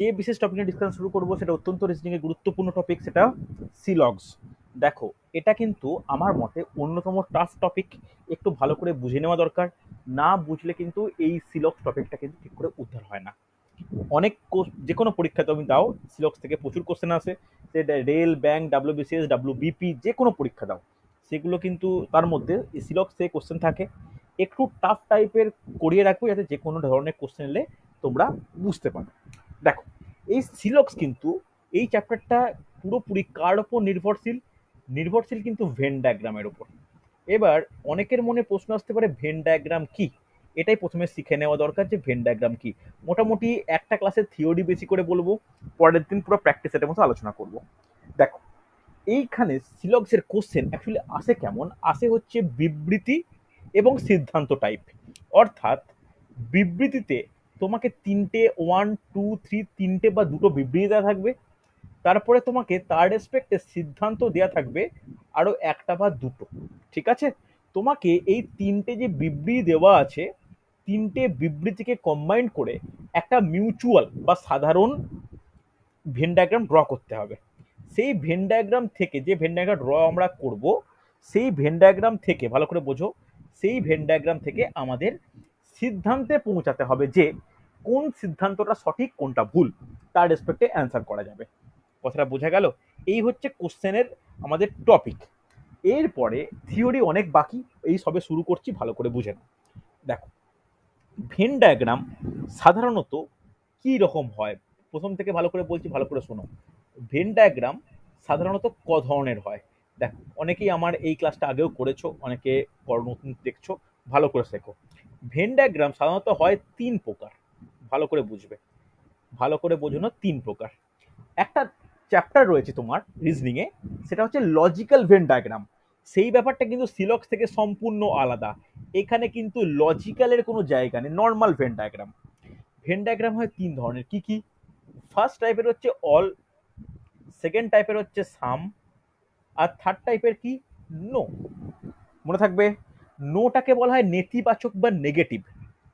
যে বিশেষ টপিক নিয়ে ডিসকাশন শুরু করবো সেটা অত্যন্ত রিজনিং এর গুরুত্বপূর্ণ টপিক, সেটা সিলগস। দেখো, এটা কিন্তু আমার মতে অন্যতম টাফ টপিক। একটু ভালো করে বুঝে নেওয়া দরকার। না বুঝলে কিন্তু এই সিলক্স টপিকটা কিন্তু ঠিক করে উদ্ধার হয় না। অনেক যে কোনো পরীক্ষা তুমি দাও, সিলক্স থেকে প্রচুর কোশ্চেন আসে। সেটা রেল, ব্যাংক, ডাব্লিউবিসিএস, ডাব্লিউবিপি, যে কোনো পরীক্ষা দাও, সেগুলো কিন্তু তার মধ্যে সিলক্স থেকে কোশ্চেন থাকে। একটু টাফ টাইপের করিয়ে রাখবো যাতে যে কোনো ধরনের কোশ্চেন এলে তোমরা বুঝতে পারো। দেখো, এই সিলক্স কিন্তু এই চ্যাপ্টারটা পুরোপুরি কার ওপর নির্ভরশীল? নির্ভরশীল কিন্তু ভেন ডায়াগ্রামের ওপর। এবার অনেকের মনে প্রশ্ন আসতে পারে, ভেন ডায়াগ্রাম কি? এটাই প্রথমে শিখে নেওয়া দরকার যে ভেন ডায়াগ্রাম কি। মোটামুটি একটা ক্লাসে থিওরি বেশি করে বলবো, পরের দিন পুরো প্র্যাকটিস এর মতো আলোচনা করব। দেখো, এইখানে সিলক্সের কোশ্চেন অ্যাকচুয়ালি আসে কেমন? আসে হচ্ছে বিবৃতি এবং সিদ্ধান্ত টাইপ। অর্থাৎ বিবৃতিতে তোমাকে তিনটে, ওয়ান টু থ্রি, তিনটে বা দুটো বিবৃতি দেওয়া থাকবে। তারপরে তোমাকে তার রেসপেক্টে সিদ্ধান্ত দেওয়া থাকবে আরো একটা বা দুটো। ঠিক আছে? তোমাকে এই তিনটে যে বিবৃতি দেওয়া আছে, তিনটে বিবৃতিকে কম্বাইন করে একটা মিউচুয়াল বা সাধারণ ভেন ডায়াগ্রাম ড্র করতে হবে। সেই ভেন ডায়াগ্রাম থেকে, যে ভেন ডায়াগ্রাম ড্র আমরা করব, সেই ভেন ডায়াগ্রাম থেকে, ভালো করে বোঝো, সেই ভেন ডায়াগ্রাম থেকে আমাদের সিদ্ধান্তে পৌঁছাতে হবে যে কোন সিদ্ধান্তটা সঠিক, কোনটা ভুল, তার রেসপেক্টে অ্যান্সার করা যাবে। কথাটা বোঝা গেল? এই হচ্ছে কোশ্চেনের আমাদের টপিক। এরপরে থিওরি অনেক বাকি, এই সবে শুরু করছি, ভালো করে বুঝে নাও। দেখো, ভেন ডায়াগ্রাম সাধারণত কি রকম হয়, প্রথম থেকে ভালো করে বলছি, ভালো করে শোনো। ভেন ডায়াগ্রাম সাধারণত ক ধরনের হয়? দেখো, অনেকেই আমার এই ক্লাসটা আগেও করেছো, অনেকে নতুন দেখছো, ভালো করে শেখো। ভেন ডায়াগ্রাম সাধারণত হয় তিন প্রকার। ভালো করে বুঝবে, ভালো করে বোঝো না, তিন প্রকার। একটা চ্যাপ্টার রয়েছে তোমার রিজনিং এ, সেটা হচ্ছে লজিক্যাল ভেন ডায়াগ্রাম। সেই ব্যাপারটা কিন্তু সিলক্স থেকে সম্পূর্ণ আলাদা। এখানে কিন্তু লজিক্যালের কোনো জায়গা নেই, normal Venn diagram. Venn diagram হয় তিন ধরনের, কি কি? ফার্স্ট টাইপের হচ্ছে অল, সেকেন্ড টাইপের হচ্ছে সাম, আর থার্ড টাইপের কি? নো। মনে থাকবে, নোটাকে বলা হয় নেতিবাচক বা নেগেটিভ।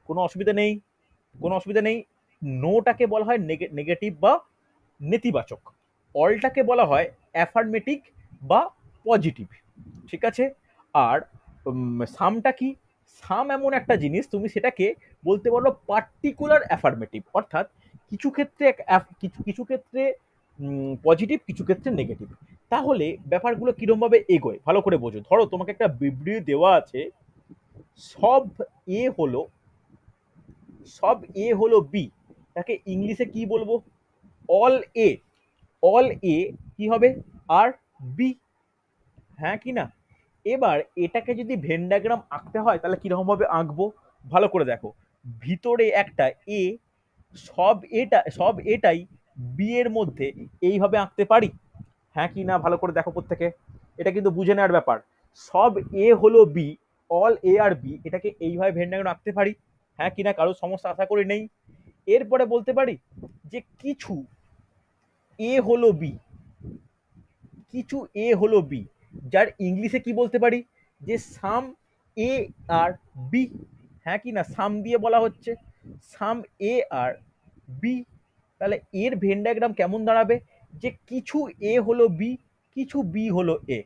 কোনো অসুবিধা নেই, কোনো অসুবিধা নেই। নোটাকে বলা হয় নেগেটিভ বা নেতিবাচক। অলটাকে বলা হয় অ্যাফার্মেটিভ বা পজিটিভ। ঠিক আছে? আর সামটা কি? সাম এমন একটা জিনিস, তুমি সেটাকে বলতে পারো পার্টিকুলার অ্যাফার্মেটিভ। অর্থাৎ কিছু ক্ষেত্রে কিছু কিছু ক্ষেত্রে পজিটিভ, কিছু ক্ষেত্রে নেগেটিভ। তাহলে ব্যাপারগুলো কিরম ভাবে এগোয় ভালো করে বোঝো। ধরো তোমাকে একটা বিবৃতি দেওয়া আছে, সব এ হলো, সব এ হলো বি। তাকে ইংলিশে কি বলবো? অল এ। অল এ কি হবে? আর বি। হ্যাঁ কি না? এবার এটাকে যদি ভেন ডায়াগ্রাম আঁকতে হয় তাহলে কিরকম ভাবে আঁকবো? ভালো করে দেখো, ভিতরে একটা এ, সব এটাই বি এর মধ্যে, এইভাবে আঁকতে পারি? হ্যাঁ কি না? ভালো করে দেখো প্রত্যেকে, এটা কিন্তু বুঝে নেওয়ার ব্যাপার। সব এ হলো বি, অল এ আর বি, এটাকে এইভাবে ভেন ডায়াগ্রাম আঁকতে পারি? হ্যাঁ কি না? কারোর সমস্যা আশা করি নেই। এরপরে বলতে পারি যে কিছু এ হলো বি, কিছু এ হলো বি, যার ইংলিশে কি বলতে পারি? যে সাম এ আর বি। হ্যাঁ কি না? সাম দিয়ে বলা হচ্ছে, সাম এ আর বি। তাহলে এর ভেন ডায়াগ্রাম কেমন দাঁড়াবে? যে কিছু এ হলো বি, কিছু বি হলো এ।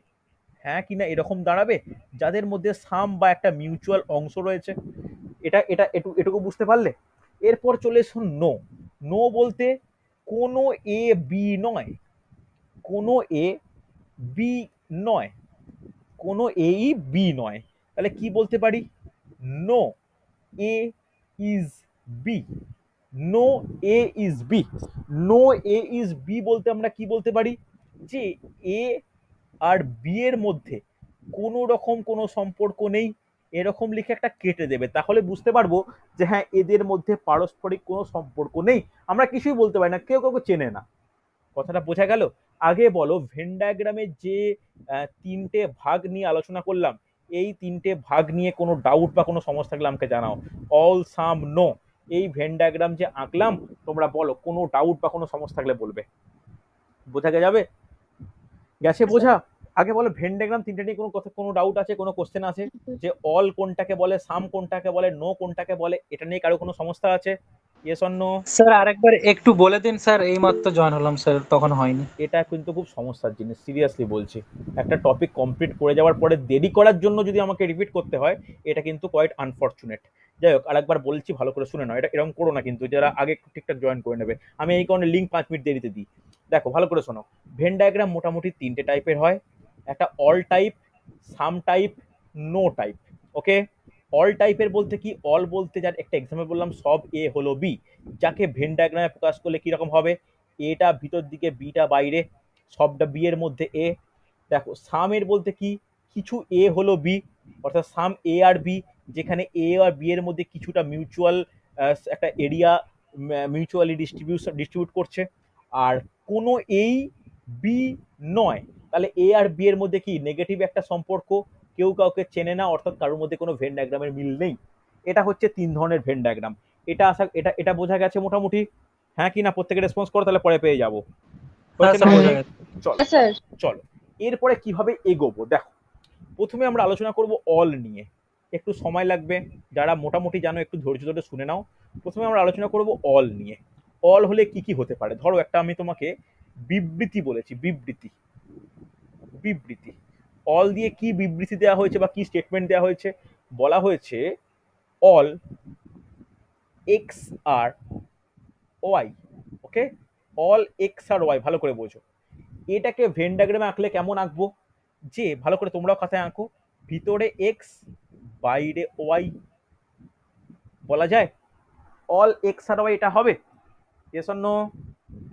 হ্যাঁ কি না? এরকম দাঁড়াবে, যাদের মধ্যে সাম বা একটা মিউচুয়াল অংশ রয়েছে। এটা এটুকু বুঝতে পারলে? এরপর চলে এসো নো। নো বলতে কোনো এ বি নয়, কোনো এ বি নয়, কোনো এই বি নয়। তাহলে কি বলতে পারি? No A is B. No A is B. No A is B বলতে আমরা কি বলতে পারি? যে এ আর বি এর মধ্যে কোনো রকম কোনো সম্পর্ক নেই, এরকম লিখে একটা কেটে দেবে, তাহলে বুঝতে পারবো যে হ্যাঁ, এদের মধ্যে পারস্পরিক কোনো সম্পর্ক নেই। আমরা কিছুই বলতে পারি না, কেউ কাউকে চেনে না। কথাটা বোঝা গেল? আগে বলো, ভেন ডায়াগ্রামের যে তিনটে ভাগ নিয়ে আলোচনা করলাম, এই তিনটে ভাগ নিয়ে কোনো ডাউট বা কোনো সমস্যা থাকলে আমাকে জানাও। অল, সাম, নো, এই ভেন ডায়াগ্রাম যে আঁকলাম, তোমরা বলো কোনো ডাউট বা কোনো সমস্যা থাকলে বলবে। বোঝা যাবে? গেছে বোঝা? আগে বলো, ভেন ডায়াগ্রাম তিনটে নিয়ে কোনো কথা, কোনো ডাউট আছে, কোনো কোশ্চেন আছে? যে অল কোনটাকে বলে, সাম কোনটাকে বলে, নো কোনটাকে বলে, এটা নিয়ে কারো কোনো সমস্যা আছে? Yes or no? স্যার আরেকবার একটু বলে দিন স্যার, এইমাত্র জয়েন হলাম স্যার, তখন হয়নি। এটা কিন্তু খুব সমস্যার জিনিস, সিরিয়াসলি বলছি। একটা টপিক কমপ্লিট করে যাওয়ার পরে দেরি করার জন্য যদি আমাকে রিপিট করতে হয়, এটা কিন্তু কোয়াইট আনফর্চুনেট। যাই হোক, আরেকবার বলছি, ভালো করে শুনে নাও, এটা এরকম করো না কিন্তু, যারা আগে ঠিকঠাক জয়েন করে নেবে। আমি এই কারণে লিঙ্ক 5 মিনিট দেরিতে দিই। দেখো ভালো করে শোনো, ভেন ডায়াগ্রাম মোটামুটি তিনটে টাইপের হয়। একটা অল টাইপ, সাম টাইপ, নো টাইপ। ওকে, অল টাইপের বলতে কি, অল বলতে যার একটা এক্সাম্পল বললাম, সব এ হলো বি, যাকে ভেন ডায়াগ্রামে প্রকাশ করলে কিরকম হবে, এটা ভিতর দিকে, বিটা বাইরে, সবটা বি এর মধ্যে এ। দেখো সামের বলতে কি, কিছু এ হলো বি, অর্থাৎ সাম এ আর বি, যেখানে এ আর বি এর মধ্যে কিছুটা মিউচুয়াল একটা এরিয়া মিউচুয়ালি ডিস্ট্রিবিউট করছে। আর কোনো এই বি নয়, তাহলে এ আর বি এর মধ্যে কি নেগেটিভ একটা সম্পর্ক, কেউ কাউকে চেনে না, অর্থাৎ কারোর মধ্যে কোনো ভেন ডায়াগ্রামের মিল নেই। এটা হচ্ছে তিন ধরনের ভেন ডায়াগ্রাম। এটা বোঝা গেছে মোটামুটি? হ্যাঁ কি না? প্রত্যেকে রেসপন্স করো, তাহলে পরে পেয়ে যাবো। হ্যাঁ হয়েছে না স্যার, বোঝা বোঝা? গেছে। চলো চলো, এরপরে কিভাবে এগোবো দেখো। প্রথমে আমরা আলোচনা করব অল নিয়ে, একটু সময় লাগবে, যারা মোটামুটি জানো একটু ধৈর্য ধরে শুনে নাও। প্রথমে আমরা আলোচনা করব অল নিয়ে। অল হলে কি কি হতে পারে, ধরো একটা আমি তোমাকে বিবৃতি বলেছি, বিবৃতি, বিবৃতি। অল দিয়ে কি বিবৃতি দেওয়া হয়েছে বা কি স্টেটমেন্ট দেওয়া হয়েছে, বলা হয়েছে অল এক্স আর ওয়াই। ওকে, অল এক্স আর ওয়াই, ভালো করে বোঝো। এটাকে ভেন ডায়াগ্রামে আঁকলে কেমন আঁকবো, যে ভালো করে তোমরাও খাতায় আঁকো, ভিতরে এক্স, বাইরে ওয়াই, বলা যায় অল এক্স আর ওয়াই এটা হবে? Yes or no?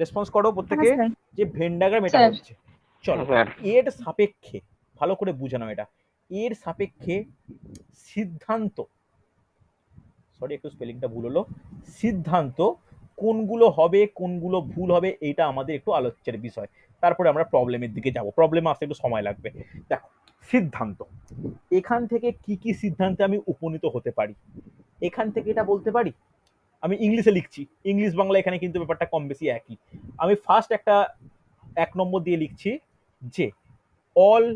রেসপন্স করো হ্যাঁ প্রত্যেকে, স্যার। যে ভেন ডায়াগ্রাম এটা স্যার। হচ্ছে। চলো, স্যার এর সাপেক্ষে ভালো করে বুঝে নাও, এটা এর সাপেক্ষে সিদ্ধান্ত, সরি একটু স্পেলিংটা ভুল হলো, সিদ্ধান্ত কোনগুলো হবে কোনগুলো ভুল হবে, এইটা আমাদের একটু আলোচ্যের বিষয়। তারপরে আমরা প্রবলেমের দিকে যাব, প্রবলেমে আসতে একটু সময় লাগবে। দেখো সিদ্ধান্ত, এখান থেকে কি কি সিদ্ধান্তে আমি উপনীত হতে পারি, এখান থেকে এটা বলতে পারি। আমি ইংলিশে লিখছি, ইংলিশ বাংলা এখানে কিন্তু ব্যাপারটা কম বেশি একই। আমি ফার্স্ট একটা 1 নম্বর দিয়ে লিখছি যে অল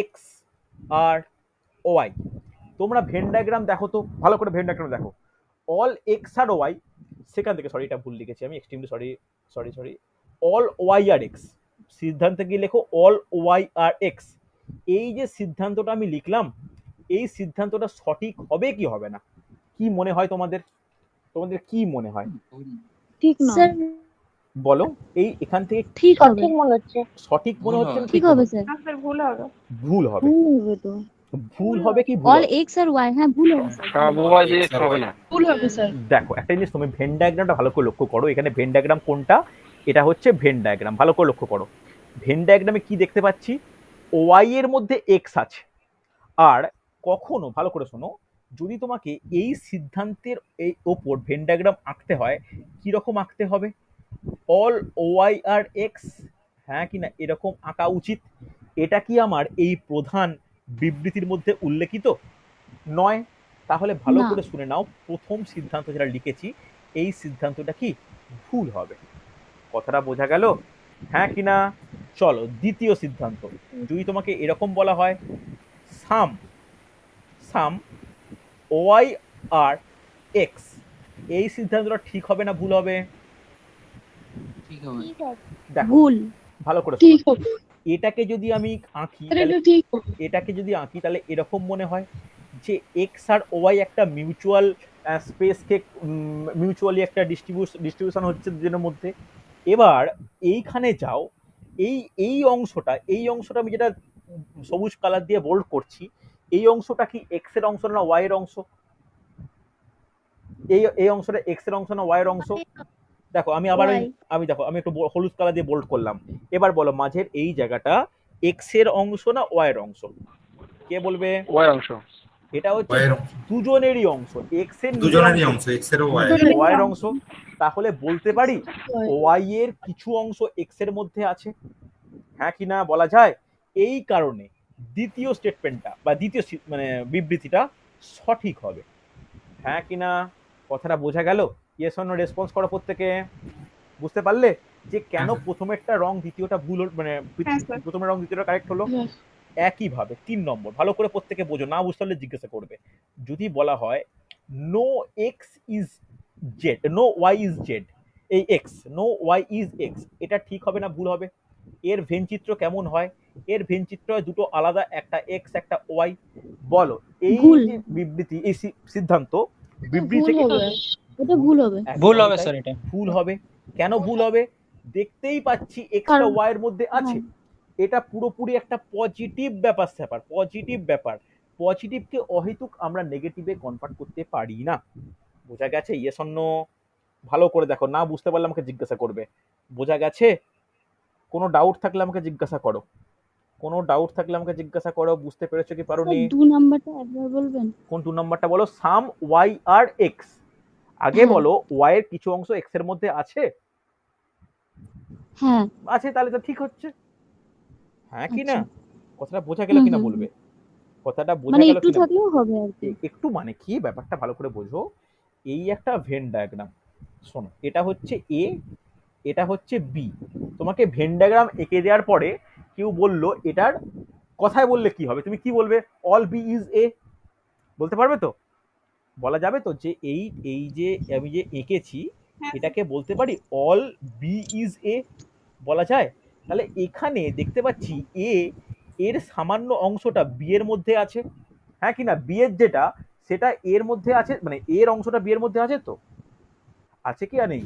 এক্স আর ওয়াই। তোমরা ভেন ডায়াগ্রাম দেখো তো, ভালো করে ভেন ডায়াগ্রাম দেখো, অল এক্স আর ওয়াই, সেখান থেকে, সরি এটা ভুল লিখেছি আমি, extremely sorry, sorry, all Y আর এক্স, সিদ্ধান্তে গিয়ে লেখো অল ওয়াই আর এক্স। এই যে সিদ্ধান্তটা আমি লিখলাম, এই সিদ্ধান্তটা সঠিক হবে কি হবে না, কি মনে হয় তোমাদের, তোমাদের কি মনে হয় ঠিক না। স্যার বলো? এই এখান থেকে ঠিক হবে। সঠিক মনে হচ্ছে। সঠিক মনে হচ্ছে না ঠিক ঠিক হবে মনে? স্যার। না স্যার, ভুল হবে। ভুল হবে। ভুল হবে তো। ভুল হবে কি ভুল অল হবে? এক্স আর ওয়াই, হ্যাঁ ভুল হবে স্যার। সব ওয়াই দিয়ে হবে না। ভুল হবে স্যার। দেখো একটা জিনিস, তুমি ভেন ডায়াগ্রামটা ভালো করে লক্ষ্য করো, এখানে ভেন ডায়াগ্রাম কোনটা, এটা হচ্ছে ভেন ডায়াগ্রাম, ভালো করে লক্ষ্য করো। ভেন ডায়াগ্রামে কি দেখতে পাচ্ছি, ওয়াই এর মধ্যে এক্স আছে। আর কখনো ভালো করে শোনো, যদি তোমাকে এই সিদ্ধান্তের এই ওপর ভেন ডায়াগ্রাম আঁকতে হয়, কিরকম আঁকতে হবে, অল ওয়াই আর এক্স, হ্যাঁ কি না, এরকম আঁকা উচিত। এটা কি আমার এই প্রধান বিবৃতির মধ্যে উল্লেখিত নয়? তাহলে ভালো না। করে শুনে নাও, প্রথম সিদ্ধান্ত যেটা লিখেছি, এই সিদ্ধান্তটা কি ভুল হবে। কথাটা বোঝা গেল? হ্যাঁ কি না? চলো দ্বিতীয় সিদ্ধান্ত, যদি তোমাকে এরকম বলা হয় সাম, সাম ওয়াই আর এক্স, এই সিদ্ধান্তটা ঠিক হবে না ভুল হবে? ঠিক হবে। দেখো ভুল। ভালো করে ঠিক শোনো, হবে। এটাকে যদি আমি আঁকি স্যার, তাহলে, এটা ঠিক হবে। এটাকে যদি আঁকি তাহলে এরকম মনে হয় যে এক্স আর ওয়াই একটা মিউচুয়াল স্পেসকে, মিউচুয়ালি একটা ডিস্ট্রিবিউশন হচ্ছে দুজনের মধ্যে। এবার এইখানে যাও, এই এই অংশটা আমি যেটা সবুজ কালার দিয়ে বোল্ড করছি, এই অংশটা কি এক্স এর অংশ না ওয়াই এর অংশ? এই অংশটা এক্স এর অংশ না ওয়াই এর অংশ? দেখো আমি আবার ওই, ওয়াই। আমি দেখো আমি একটু হলুদ কালার দিয়ে বোল্ড করলাম। এবার বলো মাঝের এই জায়গাটা এক্স এর অংশ না ওয়াই এর অংশ, কে বলবে? ওয়াই অংশ। এটা হচ্ছে ওয়াইয়ের অংশ, দুজনেরই অংশ, এক্স এর নিজের দুজনেরই অংশ, অংশ, এক্স এর ও ওয়াই। ওয়াই এর অংশ। তাহলে বলতে পারি ওয়াই এর কিছু অংশ এক্স এর মধ্যে আছে, হ্যাঁ কি না বলা যায়? এই কারণে দ্বিতীয় স্টেটমেন্টটা বা দ্বিতীয় মানে বিবৃতিটা সঠিক হবে, হ্যাঁ কি না? কথাটা বোঝা গেল? ইয়েস অর নো রেসপন্স করো প্রত্যেকে। বুঝতে পারলে যে কেন প্রথমেরটা রং দ্বিতীয়টা ভুল মানে হ্যাঁ, স্যার। প্রথমের রং দ্বিতীয়টা কারেক্ট হলো? একইভাবে 3 নম্বর, ভালো করে প্রত্যেকে বোঝো, না বুঝতে পারলে জিজ্ঞাসা করবে। যদি বলা হয় no X is Z, no Y is Z, এই X, no Y is X, এটা ঠিক হবে না ভুল হবে? এর ভেন চিত্র কেমন হয়? এর ভেন চিত্র হয় দুটো আলাদা, একটা এক্স একটা ওয়াই। বলো এই ভুল। যে বিবৃতি, এই সিদ্ধান্ত বিবৃতি ভুল থেকে হবে, এটা ভুল হবে। ভুল একদমই হবে তাই, স্যার এটা। ভুল হবে। কেন ভুল হবে? দেখতেই পাচ্ছি এক্সটা কারণ ওয়াই এর মধ্যে আছে, এটা পুরোপুরি একটা পজিটিভ ব্যাপার স্যাপার, পজিটিভ ব্যাপার। পজিটিভকে অহেতুক আমরা নেগেটিভে কনভার্ট করতে পারি না। বোঝা গেছে? Yes or no? ভালো করে দেখো, না বুঝতে পারলে আমাকে জিজ্ঞাসা করবে। বোঝা গেছে? কোনো ডাউট থাকলে আমাকে জিজ্ঞাসা করো, কোনো ডাউট থাকলে আমাকে জিজ্ঞাসা করো, বুঝতে পেরেছো কি পারোনি? 2 নাম্বারটা একবার বলবেন? কোন 2 নাম্বারটা বলো? সাম ওয়াই আর এক্স। আগে হ্যাঁ। বলো ওয়াই এর কিছু অংশ এক্স এর মধ্যে আছে? হ্যাঁ। আছে, তাহলে তো ঠিক হচ্ছে। হ্যাঁ কি না? আচ্ছা। কথাটা বোঝা গেল কিনা বলবে? কথাটা বোঝা মানে গেল একটু কিনা? থাকলেও হবে আর কি। একটু মানে কি, ব্যাপারটা ভালো করে বোঝো। এই একটা ভেন ডায়াগ্রাম, শোনো, এটা হচ্ছে এ, এটা হচ্ছে বি। তোমাকে ভেন ডায়াগ্রাম এঁকে দেওয়ার পরে কেউ বললো এটার কথায় বললে কি হবে, তুমি কি বলবে? অল বি ইজ এ, বলতে পারবে তো? বলা যাবে তো যে এই এই যে আমি যে এঁকেছি এটাকে বলতে পারি অল বি ইজ এ, বলা যায়? তাহলে এখানে দেখতে পাচ্ছি এ এর সামান্য অংশটা বি এর মধ্যে আছে, হ্যাঁ কি না? বি এর যেটা সেটা এর মধ্যে আছে, মানে এর অংশটা বি এর মধ্যে আছে তো, আছে কি আর নেই?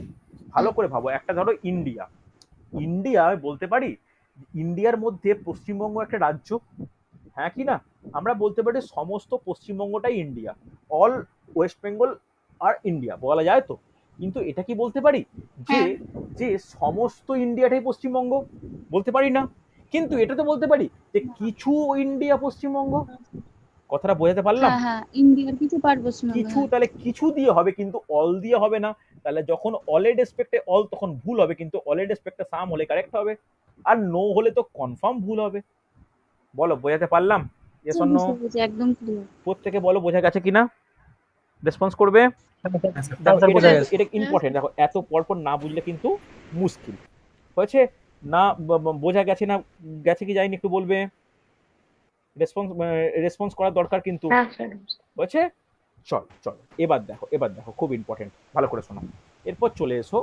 ভালো করে ভাবো, একটা ধরো ইন্ডিয়া, ইন্ডিয়া বলতে পারি ইন্ডিয়ার মধ্যে পশ্চিমবঙ্গ একটা রাজ্য, হ্যাঁ কি না? আমরা বলতে পারি সমস্ত পশ্চিমবঙ্গটাই ইন্ডিয়া, অল ওয়েস্ট বেঙ্গল আর ইন্ডিয়া, বলা যায় তো? কিন্তু এটা কি বলতে পারি যে যে সমস্ত ইন্ডিয়াটাই পশ্চিমবঙ্গ? বলতে পারি না। কিন্তু এটা তো বলতে পারি যে কিছু ইন্ডিয়া পশ্চিমবঙ্গ। কথাটা বোঝাতে পারলাম? হ্যাঁ হ্যাঁ, ইন্ডিয়ার কিছু পার্ট পশ্চিমবঙ্গ। কিছু, তাহলে কিছু দিয়ে হবে কিন্তু অল দিয়ে হবে না। তাহলে যখন অলের রেসপেক্টে অল তখন ভুল হবে, কিন্তু অলের রেসপেক্টে সাম হলে কারেক্ট হবে, আর নো হলে তো কনফার্ম ভুল হবে। বলো বোঝাতে পারলাম? Yes or no? বুঝতে পেরেছি, একদম ক্লিয়ার। প্রত্যেকে বলো বোঝা গেছে কিনা, রেসপন্স করবে। দেখো স্যার এটা বোঝা কিন্তু গেছে। এটা ইম্পর্টেন্ট, দেখো এত পরপর না বুঝলে কিন্তু মুশকিল হয়েছে। না বোঝা গেছে না, গেছে কি যায়নি একটু বলবে, রেসপন্স রেসপন্স করার দরকার কিন্তু, হয়েছে? চল চলো, এবার দেখো, এবার দেখো খুব ইম্পর্টেন্ট, ভালো করে শোনো। এরপর চলে এসো,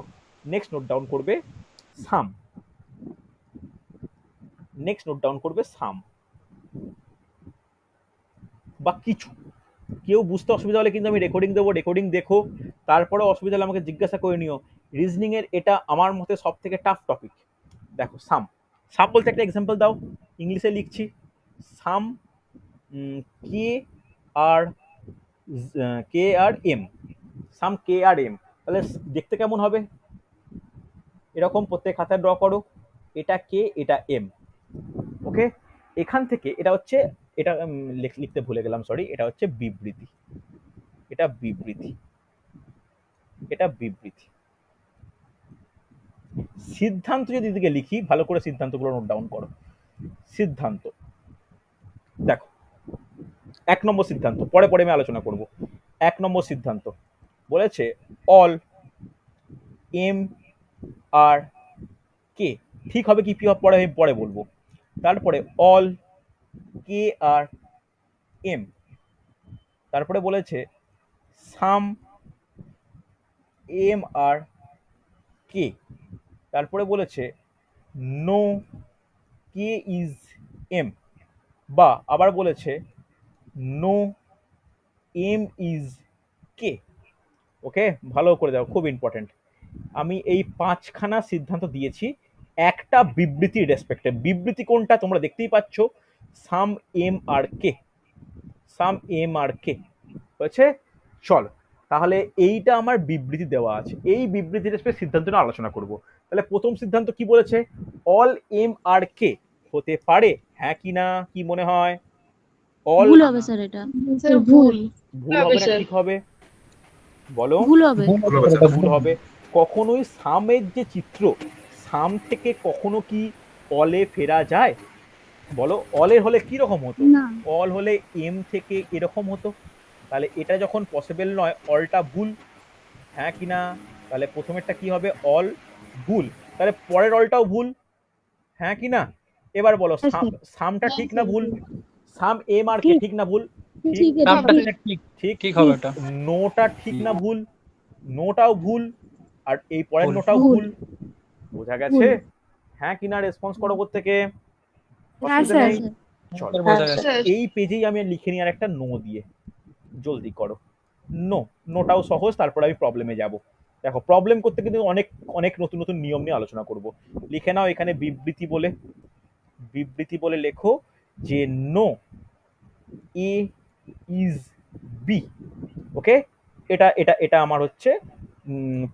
নেক্সট নোট ডাউন করবে সাম, নেক্সট নোট ডাউন করবে সাম বা কিছু। কেউ বুঝতে অসুবিধা হলে কিন্তু আমি রেকর্ডিং দেবো, রেকর্ডিং দেখো, তারপরে অসুবিধা হলে আমাকে জিজ্ঞাসা করে নিও। রিজনিং এর এটা আমার মতে সব থেকে টাফ টপিক। দেখো সাম, সাম বলতে একটা এক্সাম্পল দাও, ইংলিশে লিখছি। সাম কে আর কে আর এম, সাম কে আর এম, তাহলে দেখতে কেমন হবে? এরকম প্রত্যেক খাতায় ড্র করো, এটা কে এটা এম, ওকে? এখান থেকে এটা হচ্ছে, এটা লিখতে ভুলে গেলাম, সরি, এটা হচ্ছে বিবৃতি, এটা বিবৃতি, এটা বিবৃতি। সিদ্ধান্ত যদি দিকে লিখি, ভালো করে সিদ্ধান্তগুলো নোট ডাউন করো। সিদ্ধান্ত দেখো, 1 নম্বর সিদ্ধান্ত, পরে পরে আমি আলোচনা করব। 1 নম্বর সিদ্ধান্ত বলেছে অল এম আর কে, ঠিক হবে কি পরে আমি পরে বলবো। তারপরে অল কে আর এম, তারপরে বলেছে সাম এম আর কে, তারপরে বলেছে নো কে ইজ এম, বা আবার বলেছে নো এম ইজ কে। ওকে, ভালো করে দাও, খুব ইম্পর্টেন্ট। আমি এই 5খানা সিদ্ধান্ত দিয়েছি একটা বিবৃতির রেসপেক্টে। বিবৃতি কোনটা তোমরা দেখতেই পাচ্ছ, সাম এম আর কে, সাম এম আর কে, হয়েছে? চলো, তাহলে এইটা আমার বিবৃতি দেওয়া আছে, এই বিবৃতির রেসপেক্টে সিদ্ধান্ত নিয়ে আলোচনা করব। তাহলে প্রথম সিদ্ধান্ত কি বলেছে? অল এম আর কে হতে পারে, হ্যাঁ কি না, কি মনে হয়? অল ভুল হবে স্যার এটা। স্যার ভুল। ভুল হবে না ঠিক হবে? বলো। ভুল হবে। ভুল হবে। কখনোই সামের যে চিত্র, সাম থেকে কখনো কি অলে ফেরা যায়? বলো, অলের হলে কি রকম হতো? না। অল হলে এম থেকে এরকম হতো, তাহলে এটা যখন পসিবল নয়, অলটা ভুল, হ্যাঁ কি না? তাহলে প্রথমেরটা কি হবে? অল ভুল, তাহলে পরের অলটাও ভুল, হ্যাঁ কি না? এবার বলো সামটা ঠিক না ভুল? সাম এম আর কে ঠিক না ভুল? ঠিক, এটা নামটা ঠিক। ঠিক ঠিক। ঠিক হবে এটা। নোটা ঠিক না ভুল? নোটাও ভুল, আর এই পরের ভুল। নোটাও ভুল। ভুল। বোঝা গেছে? ভুল। হ্যাঁ কিনা রেসপন্স করো প্রত্যেকে। হ্যাঁ অসুবিধা স্যার। নেই। চলো স্যার বোঝা গেছে। স্যার এই পেজেই আমি লিখে নিই আর একটা নো দিয়ে, জলদি করো। নো, নোটাও সহজ, তারপর আমি প্রবলেমে যাব। দেখো প্রবলেম করতে কিন্তু অনেক অনেক নতুন নতুন নিয়ম নিয়ে আলোচনা করব। লিখে নাও এখানে বিবৃতি বলে, বিবৃতি বলে লেখো যে নো এ ইজ বি। ওকে, এটা এটা এটা আমার হচ্ছে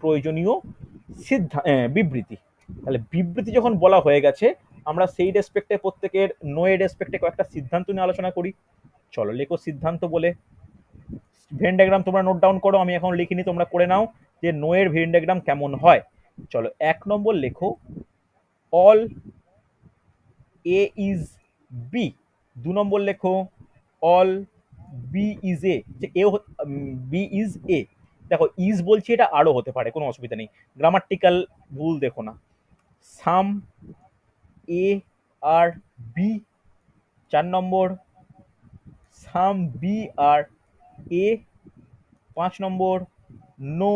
প্রয়োজনীয় বিবৃতি। তাহলে বিবৃতি যখন বলা হয়ে গেছে, আমরা সেই রেসপেক্টে প্রত্যেকের নো এর রেসপেক্টে কয়েকটা সিদ্ধান্ত নিয়ে আলোচনা করি। চলো লেখো সিদ্ধান্ত বলে। ভেন ডায়াগ্রাম তোমরা নোট ডাউন করো, আমি এখন লিখিনি, তোমরা করে নাও যে নো এর ভেন ডায়াগ্রাম কেমন হয়। চলো 1 নম্বর লেখো অল এ ইজ বি। 2 নম্বর লেখো অল বি ইজ এ, যে এ বি ইজ এ। দেখো ইজ বলছি, এটা আরো হতে পারে, কোনো অসুবিধা নেই, গ্রামাটিক্যাল ভুল দেখো না। সাম এ আর বি। 4 নম্বর সাম বি আর A. 5 number no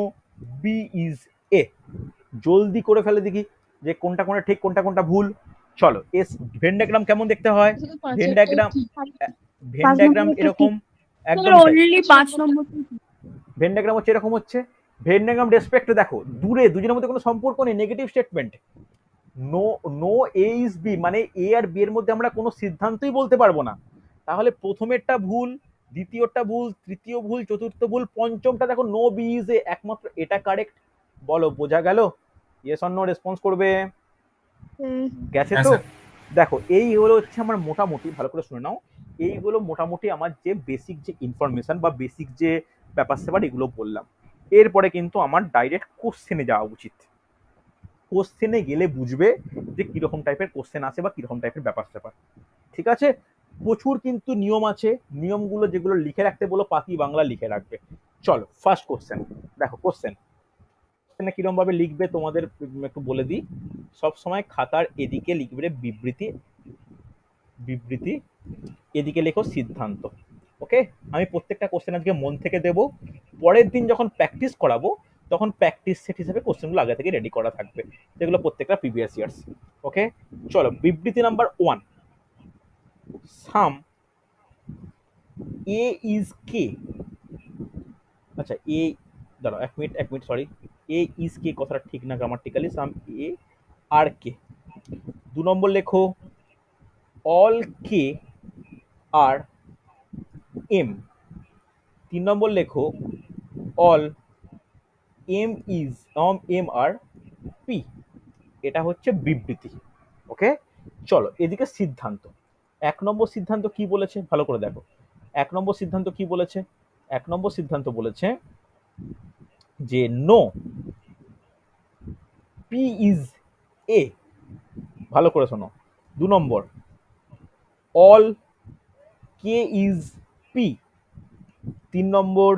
B is A. জলদি করে ফেলে দেখি যে কোনটা কোনটা ঠিক কোনটা কোনটা ভুল। চলো এস ভেন ডায়াগ্রাম কেমন দেখতে হয়। শুধু ভেন পাঁচেরটাই ডায়াগ্রাম, ঠিক। ভেন 5 ডায়াগ্রাম নম্বরটা এরকম, ঠিক। একদম তাই। অনলি 5 নম্বর। ভেন ডায়াগ্রাম হচ্ছে এরকম হচ্ছে। ভেন ডায়াগ্রাম রেসপেক্টে দেখো দূরে দুজনের মধ্যে কোনো সম্পর্ক নেই, negative statement. No no A is B মানে এ আর বি এর মধ্যে আমরা কোনো সিদ্ধান্তই বলতে পারবো না। তাহলে প্রথমেরটা ভুল, দ্বিতীয়টা ভুল, তৃতীয় ভুল, চতুর্থ ভুল, পঞ্চমটা দেখো নো বি ইজ এ, একমাত্র এটা কারেক্ট। বলো বোঝা গেল? ইয়েস অর নো রেসপন্স করবে। গেছে তো? দেখো এই হলো হচ্ছে আমার মোটামুটি, ভালো করে শুনে নাও, এইগুলো মোটামুটি আমার যে বেসিক যে ইনফরমেশন বা বেসিক যে ব্যাপার স্যাপার এগুলো বললাম। এরপরে কিন্তু আমার ডাইরেক্ট কোশ্চেনে যাওয়া উচিত। কোশ্চেনে গেলে বুঝবে যে কিরকম টাইপের কোশ্চেন আছে বা কিরকম টাইপের ব্যাপার স্যাপার। ঠিক আছে? প্রচুর কিন্তু নিয়ম আছে, নিয়মগুলো যেগুলো লিখে রাখতে বলো পাতি বাংলা লিখে রাখবে। চলো ফার্স্ট কোশ্চেন দেখো। কোশ্চেন কিরকম ভাবে লিখবে তোমাদের একটু বলে দিই। সব সময় খাতার এদিকে লিখবে বিবৃতি, বিবৃতি, এদিকে লেখো সিদ্ধান্ত। ওকে, আমি প্রত্যেকটা কোশ্চেন আজকে মন থেকে দেবো। পরের দিন যখন প্র্যাকটিস করাবো তখন প্র্যাকটিস সেট হিসেবে কোশ্চেনগুলো আগে থেকে রেডি করা থাকবে, যেগুলো প্রত্যেকটা প্রিভিয়াস ইয়ার্স। ওকে, চলো বিবৃতি নাম্বার 1। সাম এ ইজ কে। আচ্ছা এ, দাঁড়াও এক মিনিট এক মিনিট, সরি, এ ইজ কে কথাটা ঠিক না গ্রামাটিক্যালি, সাম এ আর কে। 2 নম্বর লেখো অল কে আর এম। 3 নম্বর লেখো all M is M are P. এটা হচ্ছে বিবৃতি। ওকে, চলো এদিকে সিদ্ধান্ত। 1 নম্বর সিদ্ধান্ত কি বলেছে ভালো করে দেখো। 1 নম্বর সিদ্ধান্ত কি বলেছে? 1 নম্বর সিদ্ধান্ত বলেছে যে নো পি ইজ এ। ভালো করে শোনো। 2 number all K is P. 3 number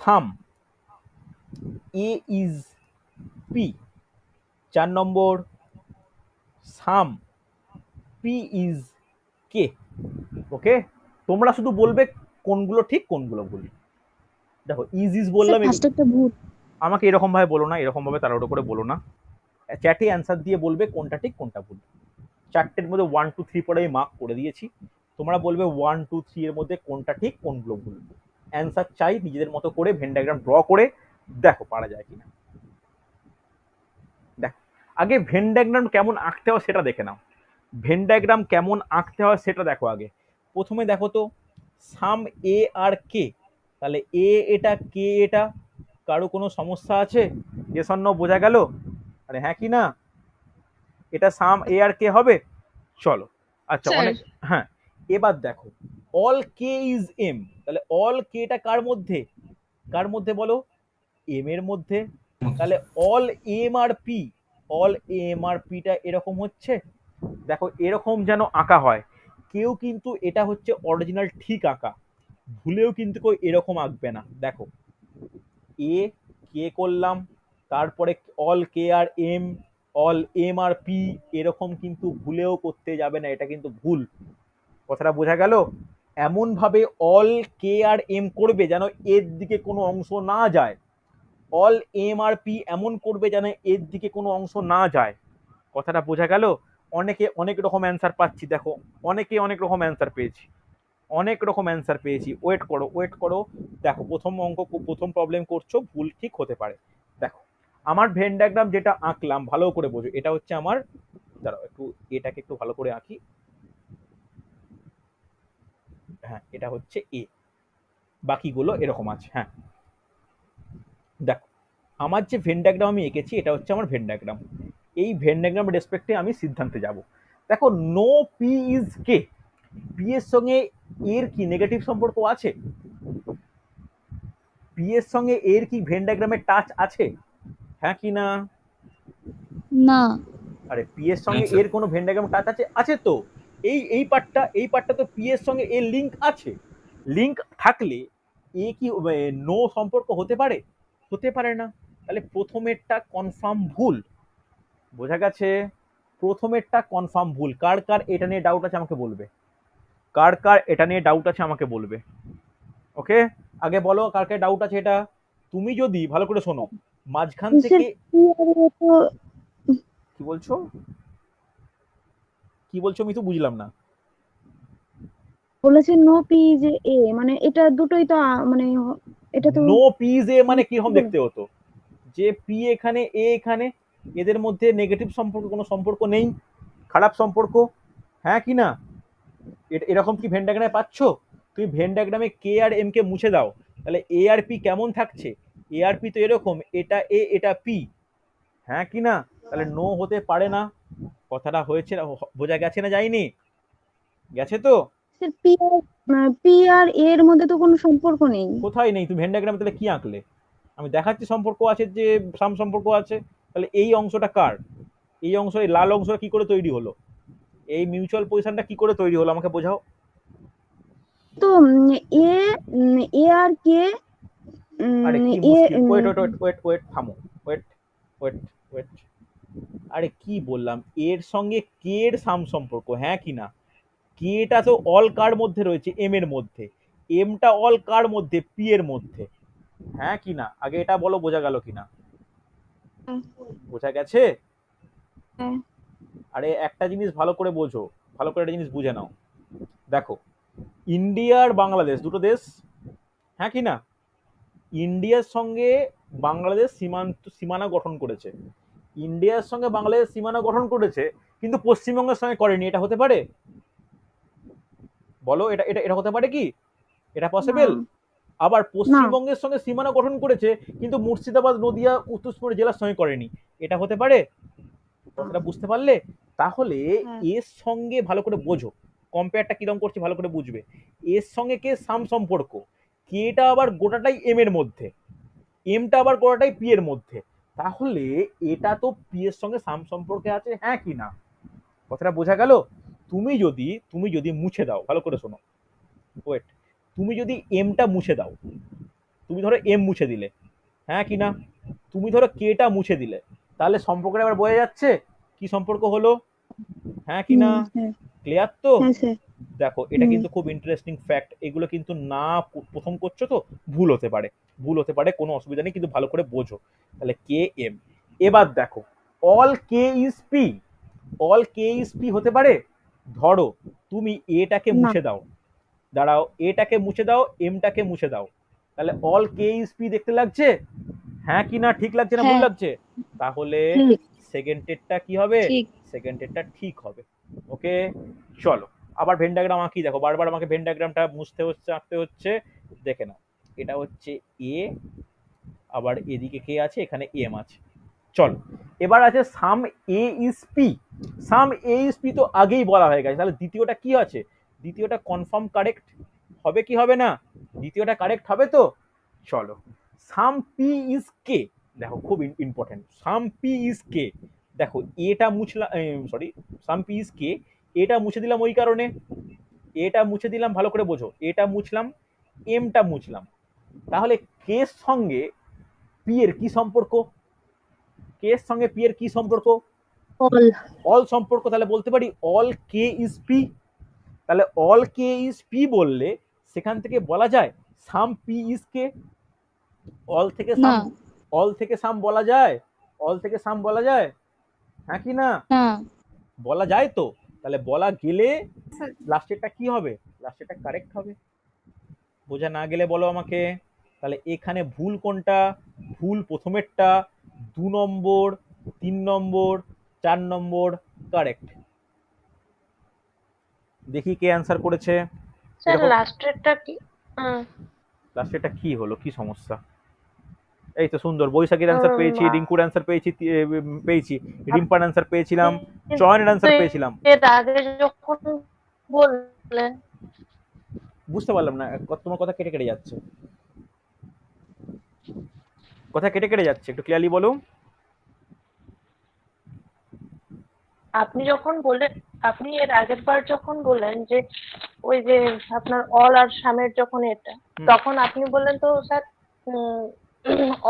some A is P. 4 number some P is K. Okay, তোমরা শুধু বলবে কোনগুলো ঠিক কোনগুলো ভুল। দেখো ইজ ইজ স্যার বললাম, ফার্স্টেরটা ভুল। আমাকে এরকম ভাবে বলো না, এরকম ভাবে তাড়াহুড়ো করে বলো না। চ্যাটে অ্যান্সার দিয়ে বলবে কোনটা ঠিক কোনটা ভুল। 4টের মধ্যে 1 2 3 পরে আমি মার্ক করে দিয়েছি। তোমরা বলবে 1 2 3 এর মধ্যে কোনটা ঠিক কোনগুলো ভুল। অ্যান্সার চাই নিজেদের মতো করে ভেন ডায়াগ্রাম ড্র করে দেখো পারা যায় কিনা। দেখো আগে ভেন ডায়াগ্রাম কেমন আঁকতে হয় সেটা দেখে নাও। ভেন ডায়াগ্রাম কেমন আঁকতে হয় সেটা দেখো আগে। প্রথমে দেখো তো সাম এ আর কে, তাহলে এ এটা কে এটা, কারো কোনো সমস্যা আছে? এস অর নো বোঝা গেল? আরে হ্যাঁ কি না? এটা সাম এ আর কে হবে। চলো আচ্ছা স্যার। অনেক, হ্যাঁ এবার দেখো অল কে ইজ এম, তাহলে অল কেটা কার মধ্যে, কার মধ্যে বলো? এম এর মধ্যে। তাহলে all M are P, all M R পিটা এরকম হচ্ছে। দেখো এরকম যেন আঁকা হয়, কেউ কিন্তু এটা হচ্ছে অরিজিনাল ঠিক আঁকা, ভুলেও কিন্তু কেউ এরকম আঁকবে না। দেখো এ কে করলাম, তারপরে all K R M, all M are P, এরকম কিন্তু ভুলেও করতে যাবে না, এটা কিন্তু ভুল। কথাটা বোঝা গেল? এমন ভাবে অল কে আর এম করবে যেন এর দিকে কোনো অংশ না যায়, অল এম আর পি এমন করবে যেন এর দিকে কোনো অংশ না যায়। কথাটা বোঝা গেল? অনেকে অনেক রকম অ্যান্সার পাচ্ছি, দেখো অনেকে অনেক রকম অ্যান্সার পেয়েছি, অনেক রকম অ্যান্সার পেয়েছি। ওয়েট করো ওয়েট করো, দেখো প্রথম অঙ্ক প্রথম প্রবলেম করছো, ভুল ঠিক হতে পারে। দেখো আমার ভেন ডায়াগ্রাম যেটা আঁকলাম ভালো করে বোঝো, এটা হচ্ছে আমার, দাঁড়াও একটু এটাকে একটু ভালো করে আঁকি। হ্যাঁ এটা হচ্ছে এ, বাকিগুলো এরকম আছে। হ্যাঁ দেখো আমার যে ভেন ডায়াগ্রাম আমি এঁকেছি এটা হচ্ছে আমার ভেন ডায়াগ্রাম। এই ভেন ডায়াগ্রাম রেসপেক্টে আমি সিদ্ধান্তে যাব। দেখো no P is K, P এর সঙ্গে এর কি নেগেটিভ সম্পর্ক আছে? পি এর সঙ্গে এর কি ভেন ডায়াগ্রামের টাচ আছে? হ্যাঁ কি না? না। আরে পি এর সঙ্গে এর কোনো ভেন ডায়াগ্রাম টাচ আছে? আছে তো। এই পার্টটা তো পি এর সঙ্গে এর লিংক আছে। লিংক থাকলে এ কি নো সম্পর্ক হতে পারে? হতে পারে না। তাহলে প্রথমেরটা কনফার্ম ভুল। বোঝা গেছে? প্রথমেরটা কনফার্ম ভুল। কার কার এটা নিয়ে ডাউট আছে আমাকে বলবে, কার কার এটা নিয়ে ডাউট আছে আমাকে বলবে। ওকে আগে বলো কার কার ডাউট আছে এটা। তুমি যদি ভালো করে শোনো, মাঝখান স্যার থেকে পি আর এ তো কি বলছো, কি বলছো মিতু, বুঝলাম না। বলেছে নো পি যে এ, মানে এটা দুটোই তো মানে এটা তো নো পি এ মানে কিরকম দেখতে হতো, যে পি এখানে এ এখানে, এদের মধ্যে নেগেটিভ সম্পর্ক কোনো সম্পর্ক নেই, খারাপ সম্পর্ক। হ্যাঁ কি না? এরকম কি ভেন ডায়াগ্রামে পাচ্ছ? তুমি ভেন ডায়াগ্রামে কে আর এম কে মুছে দাও, তাহলে এ আর পি কেমন থাকছে? এ আর পি তো এরকম, এটা এ এটা পি। হ্যাঁ কি না? তাহলে নো হতে পারে না। কথাটা হয়েছে বোঝা গেছে না যায়নি? গেছে তো? স্যার পি আর এর মধ্যে তো কোনো সম্পর্ক নেই। কোথায় নেই? তুমি ভেন ডায়াগ্রামে তাহলে কি আঁকলে? আমি দেখাচ্ছি সম্পর্ক আছে, যে সাম সম্পর্ক আছে। তাহলে এই অংশটা কার? এই অংশ, এই লাল অংশটা কি করে তৈরি হলো? এই মিউচুয়াল পজিশনটা কি করে তৈরি হলো আমাকে বোঝাও। তো এ এ আর কে আরে কি এ মুশকিল, wait wait wait wait wait থামো, ওয়েট ওয়েট ওয়েট। আরে কি বললাম, এর সঙ্গে কে এর সাম সম্পর্ক, হ্যাঁ কি না? কেটা তো অল কার মধ্যে রয়েছে? এম এর মধ্যে। এমটা অল কার মধ্যে? পি এর মধ্যে। হ্যাঁ কি না? আগে এটা বলো বোঝা গেল কিনা। বোঝা গেছে? হ্যাঁ। আরে একটা জিনিস ভালো করে বোঝো, ভালো করে একটা জিনিস বুঝে নাও। দেখো ইন্ডিয়া আর বাংলাদেশ দুটো দেশ, হ্যাঁ কি না? ইন্ডিয়ার সঙ্গে বাংলাদেশ সীমানা গঠন করেছে। ইন্ডিয়ার সঙ্গে বাংলাদেশ সীমানা গঠন করেছে, কিন্তু পশ্চিমবঙ্গের সঙ্গে করেনি। এটা হতে পারে? বলো, এটা এটা এটা হতে পারে কি? এটা না পসিবল? আবার না পশ্চিমবঙ্গের সঙ্গে সীমানা গঠন করেছে, কিন্তু মুর্শিদাবাদ, নদিয়া, উত্তরবঙ্গ জেলার সঙ্গে করেনি। এটা হতে পারে? কথাটা বুঝতে পারলে? তাহলে হ্যাঁ এর সঙ্গে ভালো করে বোঝো, কম্পেয়ারটা কিরকম করছি ভালো করে বুঝবে। এর সঙ্গে কে সাম সম্পর্ক, কেটা আবার গোটাটাই এম এর মধ্যে, এমটা আবার গোটাটাই পি এর মধ্যে। তাহলে এটা তো পি এর সঙ্গে সাম সম্পর্কে আছে, হ্যাঁ কি না? কথাটা বোঝা গেল? তুমি যদি মুছে দাও, ভালো করে শোনো, ওয়েট, তুমি যদি এমটা মুছে দাও, তুমি ধরো এম মুছে দিলে, হ্যাঁ কি না? তুমি ধরো কেটা মুছে দিলে, তাহলে সম্পর্কটা এবার বোঝা যাচ্ছে কি সম্পর্ক হলো, হ্যাঁ কি না? হ্যাঁ ক্লিয়ার তো? হ্যাঁ স্যার দেখো এটা কিন্তু খুব ইন্টারেস্টিং ফ্যাক্ট, এগুলো কিন্তু না প্রথম করছো তো ভুল হতে পারে, ভুল হতে পারে, কোনো অসুবিধা নেই, কিন্তু ভালো করে বোঝো। তাহলে কে এম। এবার দেখো all K is P, all K is P হতে পারে? ধরো তুমি এটাকে না মুছে দাও, দাঁড়াও, এটাকে মুছে দাও, এমটাকে মুছে দাও, তাহলে অল কে ইজ পি দেখতে লাগছে? হ্যাঁ কি না? ঠিক লাগছে না ভুল হ্যাঁ লাগছে? তাহলে ঠিক সেকেন্ডেরটা কি হবে? ঠিক। সেকেন্ডেরটা ঠিক হবে। ওকে চলো আবার ভেন ডায়াগ্রাম আঁকি। দেখো বারবার আমাকে ভেন ডায়াগ্রামটা মুছতে হচ্ছে, আঁকতে হচ্ছে। দেখে নাও, এটা হচ্ছে এ, আবার এদিকে কে আছে, এখানে এম আছে। চলো এবার আছে some A is P. Some A is P তো আগেই বলা হয়ে গেছে, তাহলে দ্বিতীয়টা কি আছে? দ্বিতীয়টা কনফার্ম কারেক্ট হবে কি হবে না? দ্বিতীয়টা কারেক্ট হবে তো? চলো সাম পি ইজ কে। দেখো খুব ইম্পর্টেন্ট, সাম পি ইজ কে। দেখো এটা মুছলাম, সরি, সাম পি ইজ কে, এটা মুছে দিলাম ওই কারণে, এটা মুছে দিলাম, ভালো করে বোঝো, এটা মুছলাম, এমটা মুছলাম। তাহলে কের সঙ্গে পি এর কি সম্পর্ক? কের সঙ্গে পি এর কি সম্পর্ক? অল অল সম্পর্ক। তাহলে বলতে পারি অল কে ইজ পি। তাহলে অল কে ইজ পি বললে সেখান থেকে বলা যায় সাম পি ইজ কে। অল থেকে না সাম, অল থেকে সাম বলা যায়? অল থেকে সাম বলা যায়? হ্যাঁ কি না? না। বলা যায় তো? তাহলে বলা গেলে লাস্টেরটা কি হবে? লাস্টেরটা কারেক্ট হবে। বোঝা না গেলে বলো আমাকে। তাহলে এখানে ভুল কোনটা? ভুল প্রথমেরটা, 2 নম্বর, 3 নম্বর, 4 নম্বর কারেক্ট। দেখি কে অ্যান্সার করেছে। স্যার এরকম লাস্টেরটা কি? লাস্টেরটা কি হলো, কি সমস্যা? এই তো সুন্দর, বৈশাখীর অ্যান্সার পেয়েছি, রিঙ্কুর অ্যান্সার পেয়েছি, পেয়েছি রিম্পার অ্যান্সার পেয়েছিলাম, চয়নের অ্যান্সার পেয়েছিলাম। এর আগে যখন বললেন, বুঝতে পারলাম না, তোমার কথা কেটে কেটে যাচ্ছে, কথা কেটে কেটে যাচ্ছে, একটু ক্লিয়ারলি বলো। আপনি যখন বললেন, আপনি এর আগের বার যখন বললেন যে ওই যে আপনার অল আর সামের যখন এটা, তখন আপনি বললেন তো স্যার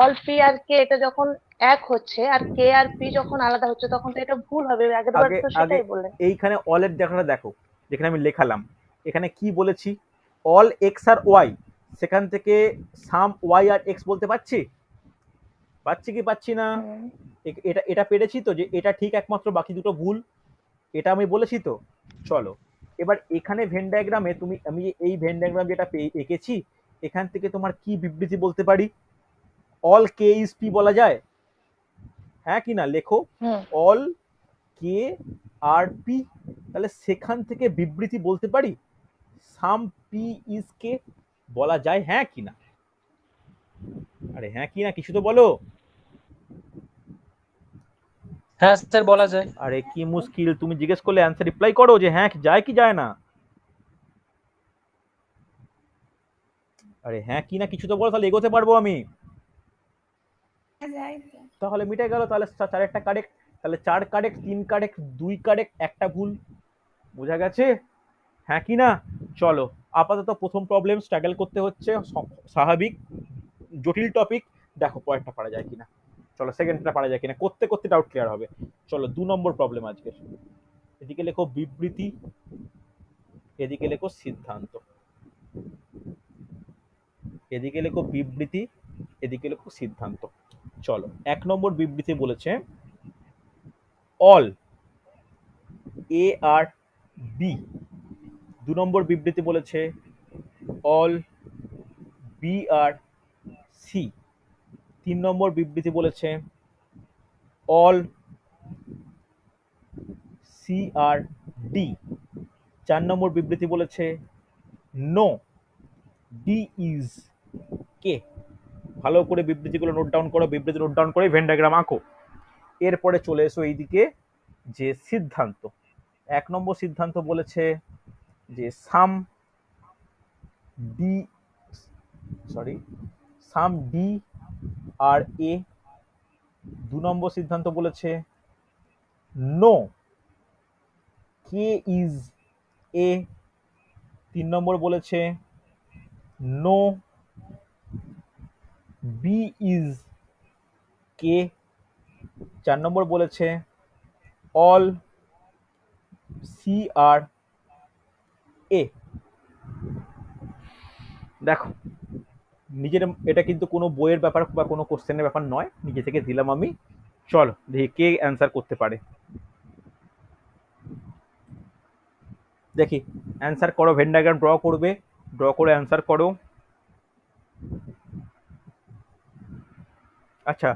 অল পি আর কে এটা যখন এক হচ্ছে আর কে আর পি যখন আলাদা হচ্ছে তখন তো এটা ভুল হবে। আগের বার আগে তো আগে সেটাই বললেন। এইখানে অলের দেখাটা দেখো, যেখানে আমি লেখালাম, এখানে কি বলেছি? অল এক্স আর ওয়াই, সেখান থেকে সাম ওয়াই আর এক্স বলতে পারছি? পাচ্ছি কি পাচ্ছি না? এটা এটা পেরেছি তো, যে এটা ঠিক একমাত্র, বাকি দুটো ভুল, এটা আমি বলেছি তো। চলো এবার এখানে ভেন ডায়াগ্রামে তুমি, আমি এই ভেন ডায়াগ্রাম যেটা এঁকেছি, এখান থেকে তোমার কি বিবৃতি বলতে পারি? অল কে ইজ পি বলা যায়? হ্যাঁ কি না লেখো, অল কে আর পি। তাহলে সেখান থেকে বিবৃতি বলতে পারি সাম পি ইজ কে, বলা যায়? হ্যাঁ কি না? আরে হ্যাঁ কি না, কিছু তো বলো। হ্যাঁ স্যার বলা যায়। আরে কি মুশকিল, তুমি জিজ্ঞেস করলে অ্যান্সার রিপ্লাই করো যে হ্যাঁ যায় কি যায় না। আরে হ্যাঁ কি না কিছু তো বলো, তাহলে এগোতে পারবো আমি। তাহলে মিটে গেল, তাহলে চারেরটা কারেক্ট। তাহলে 4 কারেক্ট, 3 কারেক্ট, 2 কারেক্ট, একটা ভুল। বোঝা গেছে? হ্যাঁ কি না? চলো আপাতত প্রথম প্রবলেম স্ট্রাগল করতে হচ্ছে, স্বাভাবিক, জটিল টপিক। দেখো পরেরটা পারা যায় কিনা। চলো সেকেন্ডটা পারা যায় কিনা, করতে করতে ডাউট ক্লিয়ার হবে। চলো 2 নম্বর প্রবলেম আজকে। এদিকে লেখো বিবৃতি, এদিকে লেখো সিদ্ধান্ত। এদিকে লেখো বিবৃতি, এদিকে লেখো সিদ্ধান্ত। চলো 1 নম্বর বিবৃতি বলেছে অল এ আর বি। 2 নম্বর বিবৃতি বলেছে অল বি আর সি। 3 নম্বর বিবৃতি বলেছে অল সি আর ডি। 4 নম্বর বিবৃতি বলেছে নো ডি ইজ কে। ভালো করে বিবৃতিগুলো নোট ডাউন করো, বিবৃতি নোট ডাউন করে ভেন ডায়াগ্রাম আঁকো। এরপরে চলে এসো এইদিকে যে সিদ্ধান্ত। 1 নম্বর সিদ্ধান্ত বলেছে যে সাম ডি, সাম ডি আর এ। 2 নম্বর সিদ্ধান্ত বলেছে নো কে ইজ এ। 3 নম্বর বলেছে নো বি ইজ কে। 4 নম্বর বলেছে অল সি আর এ। দেখো নিজের, এটা কিন্তু কোনো বইয়ের ব্যাপার বা কোনো কোশ্চেনের ব্যাপার নয়, নিজে থেকে দিলাম আমি। চলো দেখি কে অ্যান্সার করতে পারে। দেখি অ্যান্সার করো, ভেন ডায়াগ্রাম ড্র করবে, ড্র করে অ্যান্সার করো। আচ্ছা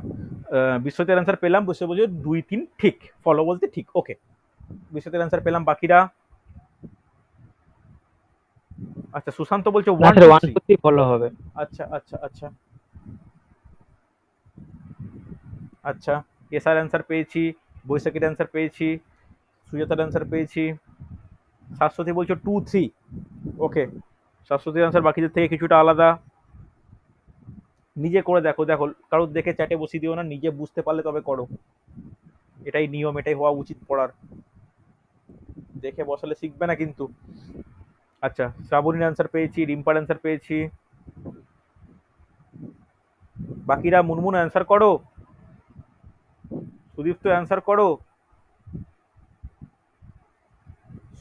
বিশ্বজিতের অ্যান্সার পেলাম, বুঝতে বুঝে 2, 3 ঠিক, ফলো বলতে ঠিক, ওকে। বিশ্বজিতের অ্যান্সার পেলাম, বাকিরা? আচ্ছা সুশান্ত বলছে 1 2 3 ফলো হবে। আচ্ছা আচ্ছা আচ্ছা আচ্ছা। এসআর অ্যান্সার পেয়েছি, বৈশাখীর অ্যান্সার পেয়েছি, সুজাতার অ্যান্সার পেয়েছি, শাশ্বতী বলছো 2 3, ওকে। শাশ্বতীর অ্যান্সার বাকিদের থেকে কিছুটা আলাদা। নিজে করে দেখো, দেখো কারোর দেখে চ্যাটে বসিয়ে দিও না, নিজে বুঝতে পারলে তবে করো, এটাই নিয়ম, এটাই হওয়া উচিত পড়ার। দেখে বসালে শিখবে না কিন্তু। আচ্ছা শ্রাবণীর অ্যান্সার পেয়েছি, রিম্পার অ্যান্সার পেয়েছি, বাকিরা? মুনমুন অ্যান্সার করো, সুদীপ্ত অ্যান্সার করো,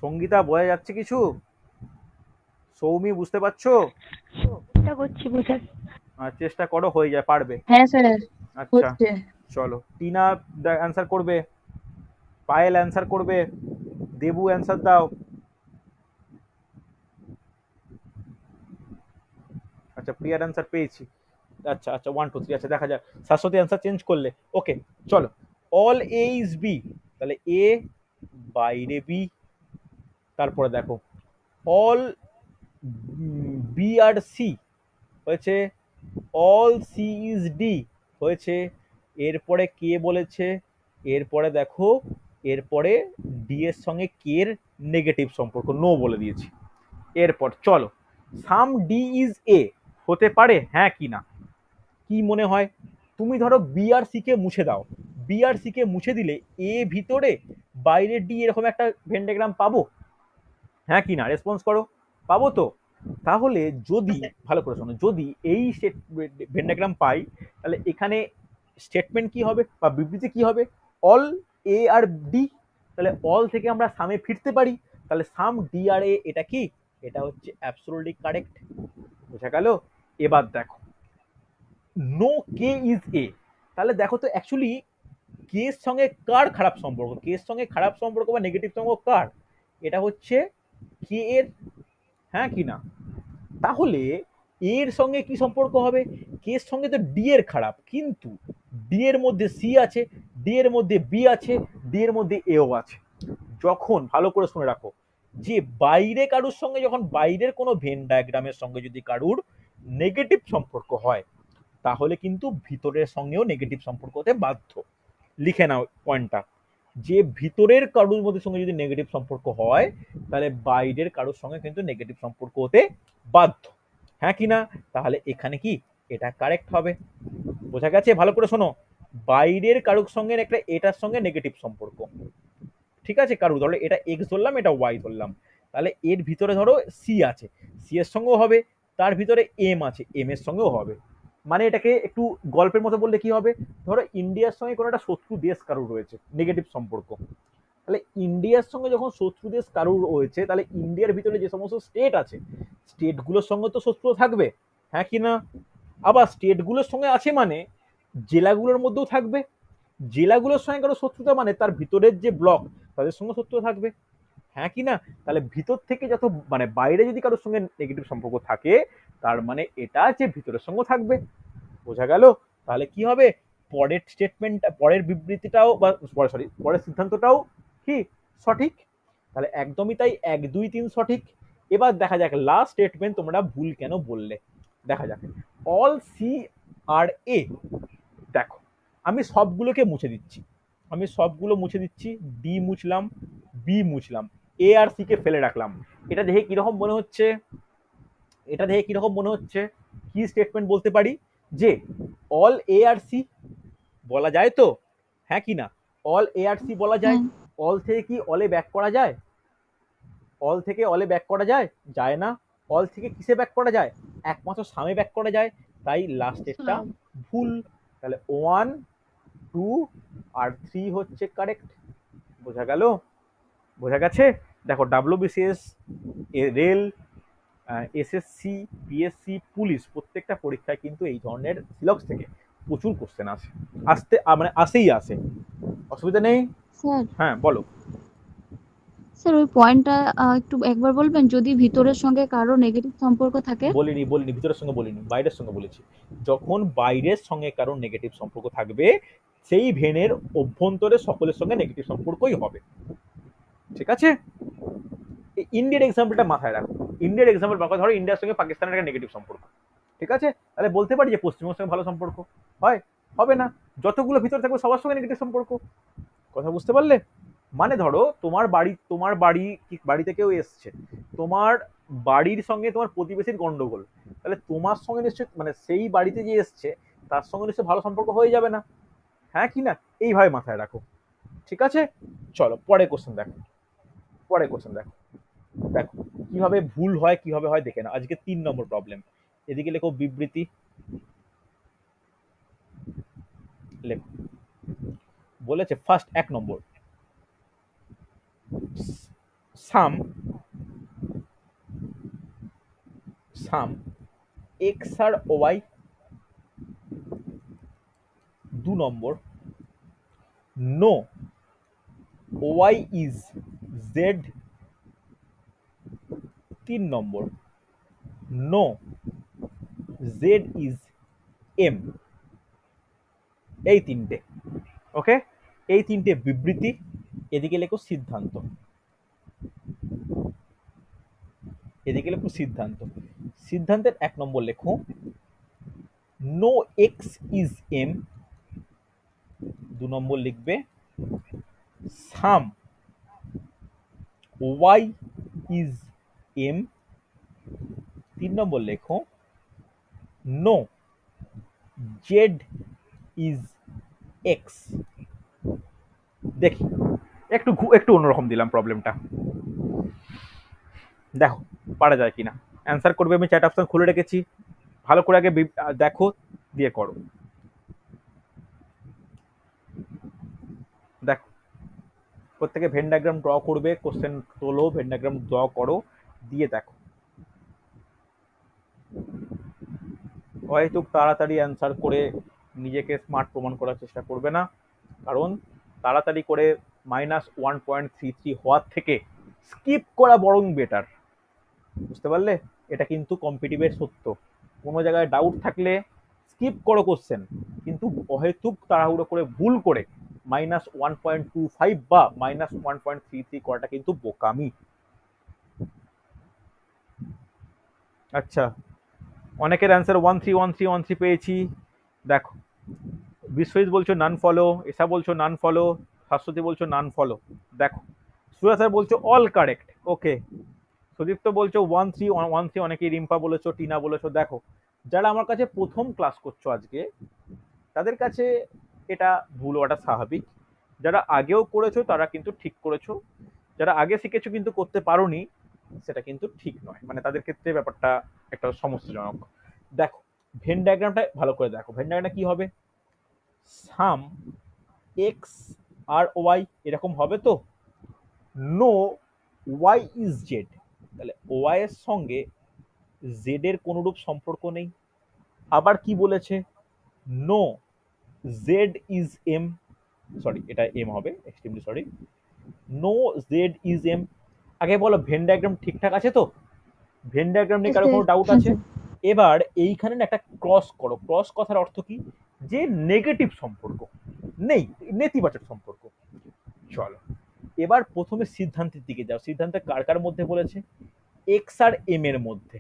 সঙ্গীতা বোঝা যাচ্ছে কিছু? সৌমি বুঝতে পারছো? চেষ্টা করছি বোঝার। চেষ্টা করো, হয়ে যায়, পারবে। হ্যাঁ স্যার। আচ্ছা হচ্ছে। চলো, টিনা অ্যান্সার করবে, পায়েল অ্যান্সার করবে, দেবু অ্যান্সার দাও। আচ্ছা প্রিয়ার অ্যান্সার পেয়েছি। আচ্ছা আচ্ছা 1 2 3, আচ্ছা দেখা যাক শাশ্বতী অ্যান্সার চেঞ্জ করলে। ওকে চলো, অল এ ইজ বি, তাহলে এ বাইরে বি। তারপরে দেখো অল বি আর সি হয়েছে, অল সি ইজ ডি হয়েছে। এরপরে কে বলেছে, এরপরে দেখো, এরপরে ডি এর সঙ্গে কে এর নেগেটিভ সম্পর্ক নো বলে দিয়েছি। এরপর চলো, সাম ডি ইজ এ হতে পারে হ্যাঁ কি না? কি মনে হয়? তুমি ধরো বি আর সি কে মুছে দাও, বি আর সি কে মুছে দিলে এ ভিতরে বাইরে ডি এরকম একটা ভেন্ডাগ্রাম পাবো, হ্যাঁ কি না? রেসপন্স করো, পাবো তো? তাহলে যদি ভালো করে শোনো, যদি এই ভেন্ডাগ্রাম পাই, তাহলে এখানে স্টেটমেন্ট কি হবে বা বিবৃতি কি হবে? অল এ আর ডি। তাহলে অল থেকে আমরা সামে ফিরতে পারি, তাহলে সাম ডি আর এ, এটা কি? এটা হচ্ছে অ্যাবসলিউটলি কারেক্ট। বোঝা গেল? এবার দেখো নো কে ইজ এ, তাহলে দেখো তো অ্যাকচুয়ালি কে এর সঙ্গে কার খারাপ সম্পর্ক, কে এর সঙ্গে খারাপ সম্পর্ক বা নেগেটিভ সম্পর্ক কার? এটা হচ্ছে কে এর, হ্যাঁ কি না? তাহলে এর সঙ্গে কি সম্পর্ক হবে? কে এর সঙ্গে তো ডি এর খারাপ, কিন্তু ডি এর মধ্যে সি আছে, ডি এর মধ্যে বি আছে, ডি এর মধ্যে এও আছে। যখন ভালো করে শুনে রাখো, যে বাইরে কারুর সঙ্গে, যখন বাইরের কোনো ভেন ডায়াগ্রামের সঙ্গে যদি কারুর নেগেটিভ সম্পর্ক হয়, তাহলে কিন্তু ভিতরের সঙ্গেও নেগেটিভ সম্পর্ক হতে বাধ্য। লিখে নাও পয়েন্টটা, যে ভিতরের কারুর মধ্যে সঙ্গে যদি নেগেটিভ সম্পর্ক হয়, তাহলে বাইরের কারুর সঙ্গে কিন্তু নেগেটিভ সম্পর্ক হতে বাধ্য, হ্যাঁ কি না? তাহলে এখানে কি এটা কারেক্ট হবে। বোঝা গেছে? ভালো করে শোনো, বাইরের কারুর সঙ্গে একটা এটার সঙ্গে নেগেটিভ সম্পর্ক, ঠিক আছে? কারু ধরো এটা এক্স ধরলাম, এটা ওয়াই ধরলাম, তাহলে এর ভিতরে ধরো সি আছে, সি এর সঙ্গেও হবে, তার ভিতরে এম আছে, এম এর সঙ্গেও হবে। মানে এটাকে একটু গল্পের মতো বললে কি হবে, ধরো ইন্ডিয়ার সঙ্গে কোনো একটা শত্রু দেশ কারুর রয়েছে নেগেটিভ সম্পর্ক, তাহলে ইন্ডিয়ার সঙ্গে যখন শত্রু দেশ কারুর রয়েছে, তাহলে ইন্ডিয়ার ভিতরে যে সমস্ত স্টেট আছে, স্টেটগুলোর সঙ্গে তো শত্রু থাকবে, হ্যাঁ কি না? আবার স্টেটগুলোর সঙ্গে আছে মানে জেলাগুলোর মধ্যেও থাকবে, জেলাগুলোর সঙ্গে কারো শত্রুতা মানে তার ভিতরের যে ব্লক তাদের সঙ্গে শত্রুতা থাকবে, হ্যাঁ কি না? তাহলে ভিতর থেকে যত মানে বাইরে যদি কারোর সঙ্গে নেগেটিভ সম্পর্ক থাকে, তার মানে এটা যে ভিতরের সঙ্গে থাকবে। বোঝা গেল? তাহলে কি হবে, পরের স্টেটমেন্ট, পরের বিবৃতিটাও বা সরি পরের সিদ্ধান্তটাও কি সঠিক। তাহলে একদমই তাই, 1 2 3 সঠিক। এবার দেখা যাক লাস্ট স্টেটমেন্ট তোমরা ভুল কেন বললে। দেখা যাক, অল সি আর এ। দেখো আমি সবগুলোকে মুছে দিচ্ছি, আমি সবগুলো মুছে দিচ্ছি, ডি মুছলাম, বি মুছলাম, এ আর সি কে ফেলে রাখলাম। এটা দেখে কিরকম মনে হচ্ছে, এটা দেখে কিরকম মনে হচ্ছে? কি স্টেটমেন্ট বলতে পারি, যে অল এ আর সি বলা যায় তো, হ্যাঁ কি না? অল এ আর সি বলা যায়। হ্যাঁ। অল থেকে কি অলে ব্যাক করা যায়? অল থেকে অলে ব্যাক করা যায়? যায় না। অল থেকে কিসে ব্যাক করা যায়? একমাত্র সামে ব্যাক করা যায়। তাই লাস্টেরটা সাম। ভুল। তাহলে 1 2 আর 3 হচ্ছে কারেক্ট। বোঝা গেল? বোঝা গেছে? দেখো WBCS, rail, SSC, PSC, police প্রত্যেকটা পরীক্ষায় কিন্তু এই ধরনের সিলক্স থেকে প্রচুর কোশ্চেন আসে, আসতে মানে আসেই আসে, অসুবিধা নেই। স্যার, হ্যাঁ বলো। স্যার ওই পয়েন্টটা একটু একবার বলবেন, যদি ভিতরের সঙ্গে কারো নেগেটিভ সম্পর্ক থাকে? বলিনি বলিনি, ভিতরের সঙ্গে বলিনি, বাইরের সঙ্গে বলেছি। যখন বাইরের সঙ্গে কারো নেগেটিভ সম্পর্ক থাকবে, সেই ভেনের অভ্যন্তরে সকলের সঙ্গে নেগেটিভ সম্পর্কই হবে, ঠিক আছে? ইন্ডিয়ার এক্সাম্পলটা মাথায় রাখো, ইন্ডিয়ার এক্সাম্পল ধরো ইন্ডিয়ার সঙ্গে পাকিস্তানের একটা নেগেটিভ সম্পর্ক, ঠিক আছে? তাহলে বলতে পারি যে পশ্চিমবঙ্গের সঙ্গে ভালো সম্পর্ক হয়? হবে না। যতগুলো ভিতরে থাকবে সবার সঙ্গে নেগেটিভ সম্পর্ক। কথা বুঝতে পারলে? মানে ধরো বাড়িতে কেউ এসছে, তোমার বাড়ির সঙ্গে তোমার প্রতিবেশীর গন্ডগোল, তাহলে তোমার সঙ্গে নিশ্চয় মানে সেই বাড়িতে যে এসছে তার সঙ্গে নিশ্চয় ভালো সম্পর্ক হয়ে যাবে না, হ্যাঁ কি না? এইভাবে মাথায় রাখো, ঠিক আছে? চলো পরে কোশ্চেন দেখো, পরে কোশ্চেন দেখো। দেখো কিভাবে ভুল হয়, কিভাবে হয় দেখে না। আজকে 3 নম্বর প্রবলেম, এদিকে লেখো বিবৃতি, লেখো। বলেছে ফার্স্ট 1 নম্বর, সাম সাম এক্স আর ওয়াই নম্বর, নো ওয়াই ইজ জেড। 3 নম্বর, নো জেড ইজ এম। এই তিনটে, ওকে, এই তিনটে বিবৃতি। এদিকে লেখো সিদ্ধান্ত, এদিকে লেখো সিদ্ধান্ত। সিদ্ধান্তের 1 নম্বর লেখো নো এক্স ইজ এম। 2 নম্বর লিখবে সাম ওয়াই ইজ এম। 3 নম্বর লেখো নো জেড ইজ এক্স। দেখি একটু অন্যরকম দিলাম প্রবলেমটা, দেখো পারা যায় কিনা। অ্যান্সার করবে, আমি চ্যাট অপশন খুলে রেখেছি, ভালো করে আগে দেখো, দিয়ে করো। দেখো প্রত্যেকে ভেন ডায়াগ্রাম ড্র করবে, কোশ্চেন তোলো, ভেন ডায়াগ্রাম ড্র করো, দিয়ে দেখো। হয়তো তাড়াতাড়ি অ্যান্সার করে নিজেকে স্মার্ট প্রমাণ করার চেষ্টা করবে না, কারণ তাড়াতাড়ি করে -1.33 হওয়ার থেকে স্কিপ করা বরং বেটার। বুঝতে পারলে? এটা কিন্তু কম্পিটিটিভের সত্য। কোনো জায়গায় ডাউট থাকলে স্কিপ করো কোশ্চেন, কিন্তু অহেতুক তাড়াহুড়ো করে ভুল করে -1.25 বা -1.33 করাটা কিন্তু বোকামি। আচ্ছা, অনেকের অ্যান্সার 131313 পেয়েছি। দেখো বিশ্বজিৎ বলছো নান ফলো, এসা বলছো নান ফলো, শাশ্বতী বলছো নান ফলো। দেখো সুরা স্যার বলছো অল কারেক্ট, ওকে। সুদীপ্ত বলছো 1313, অনেকেই রিম্পা বলেছো, টিনা বলেছো। দেখো যারা আমার কাছে প্রথম ক্লাস করছো আজকে, তাদের কাছে এটা ভুল হওয়াটা স্বাভাবিক। যারা আগেও করেছো তারা কিন্তু ঠিক করেছো, যারা আগে শিখেছো কিন্তু করতে পারোনি, সেটা কিন্তু ঠিক নয়, মানে তাদের ক্ষেত্রে ব্যাপারটা একটা সমস্যাজনক। দেখো ভেন ডায়াগ্রামটা ভালো করে দেখো, ভেন ডায়াগ্রামটা কি হবে, সাম এক্স আর ওয়াই এরকম হবে তো। নো ওয়াই ইজ জেড, তাহলে ওয়াই এর সঙ্গে জেড এর কোনরূপ সম্পর্ক নেই। আবার কি বলেছে, no Z is M, sorry এটা এম হবে, extremely sorry, no Z is M. আগে বলো ভেন ডায়াগ্রাম ঠিকঠাক আছে তো? ভেন ডায়াগ্রাম নিয়ে কারো কোনো ডাউট হ্যাঁ আছে? এবার এইখানে না একটা ক্রস করো। ক্রস কথার অর্থ কি, যে নেগেটিভ সম্পর্ক নেই, নেতিবাচক সম্পর্ক। চলো এবার প্রথমে সিদ্ধান্তের দিকে যাও। সিদ্ধান্তে কার কার মধ্যে বলেছে, এক্স আর এম এর মধ্যে,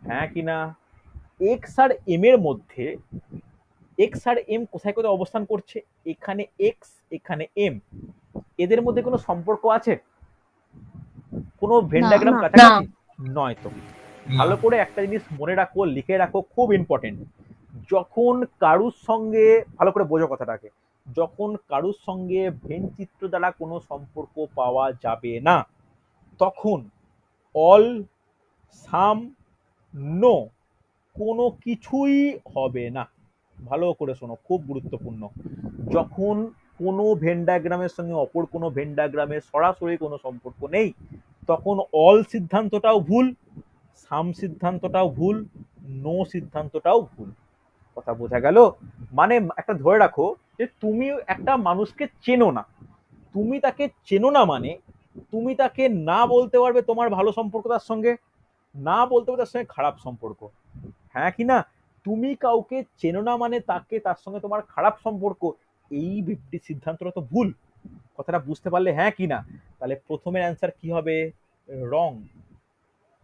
হ্যাঁ কিনা? এক্স আর এম এর মধ্যে, এক্স আর এম কোথায় কোথায় অবস্থান করছে, এখানে এক্স এখানে এম, এদের মধ্যে কোনো সম্পর্ক আছে? কোনো ভেন না। ডায়াগ্রাম না। কাছাকাছি নয় তো। ভালো করে একটা জিনিস মনে রাখো, লিখে রাখো, খুব ইম্পর্টেন্ট। যখন কারুর সঙ্গে, ভালো করে বোঝো কথাটাকে, যখন কারুর সঙ্গে ভেন চিত্র দ্বারা কোনো সম্পর্ক পাওয়া যাবে না, তখন অল, সাম, নো কোনো কিছুই হবে না। ভালো করে শোনো, খুব গুরুত্বপূর্ণ। যখন কোনো ভেন ডায়াগ্রামের সঙ্গে অপর কোনো ভেন ডায়াগ্রামের সরাসরি কোনো সম্পর্ক নেই, তখন অল সিদ্ধান্তটাও ভুল, সাম সিদ্ধান্তটাও ভুল, নো সিদ্ধান্তটাও ভুল। কথা বোঝা গেল? মানে একটা ধরে রাখো যে তুমি একটা মানুষকে চেনো না, তুমি তাকে চেনো না মানে তুমি তাকে না বলতে পারবে তোমার ভালো সম্পর্ক তার সঙ্গে, না বলতে পারবে তার সঙ্গে খারাপ সম্পর্ক, হ্যাঁ কি না? তুমি কাউকে চেনো না মানে তার সঙ্গে তোমার খারাপ সম্পর্ক, এই বিবৃতি সিদ্ধান্তটা তো ভুল। কথাটা বুঝতে পারলে হ্যাঁ কি না? তাহলে প্রথমের অ্যান্সার কি হবে, রং।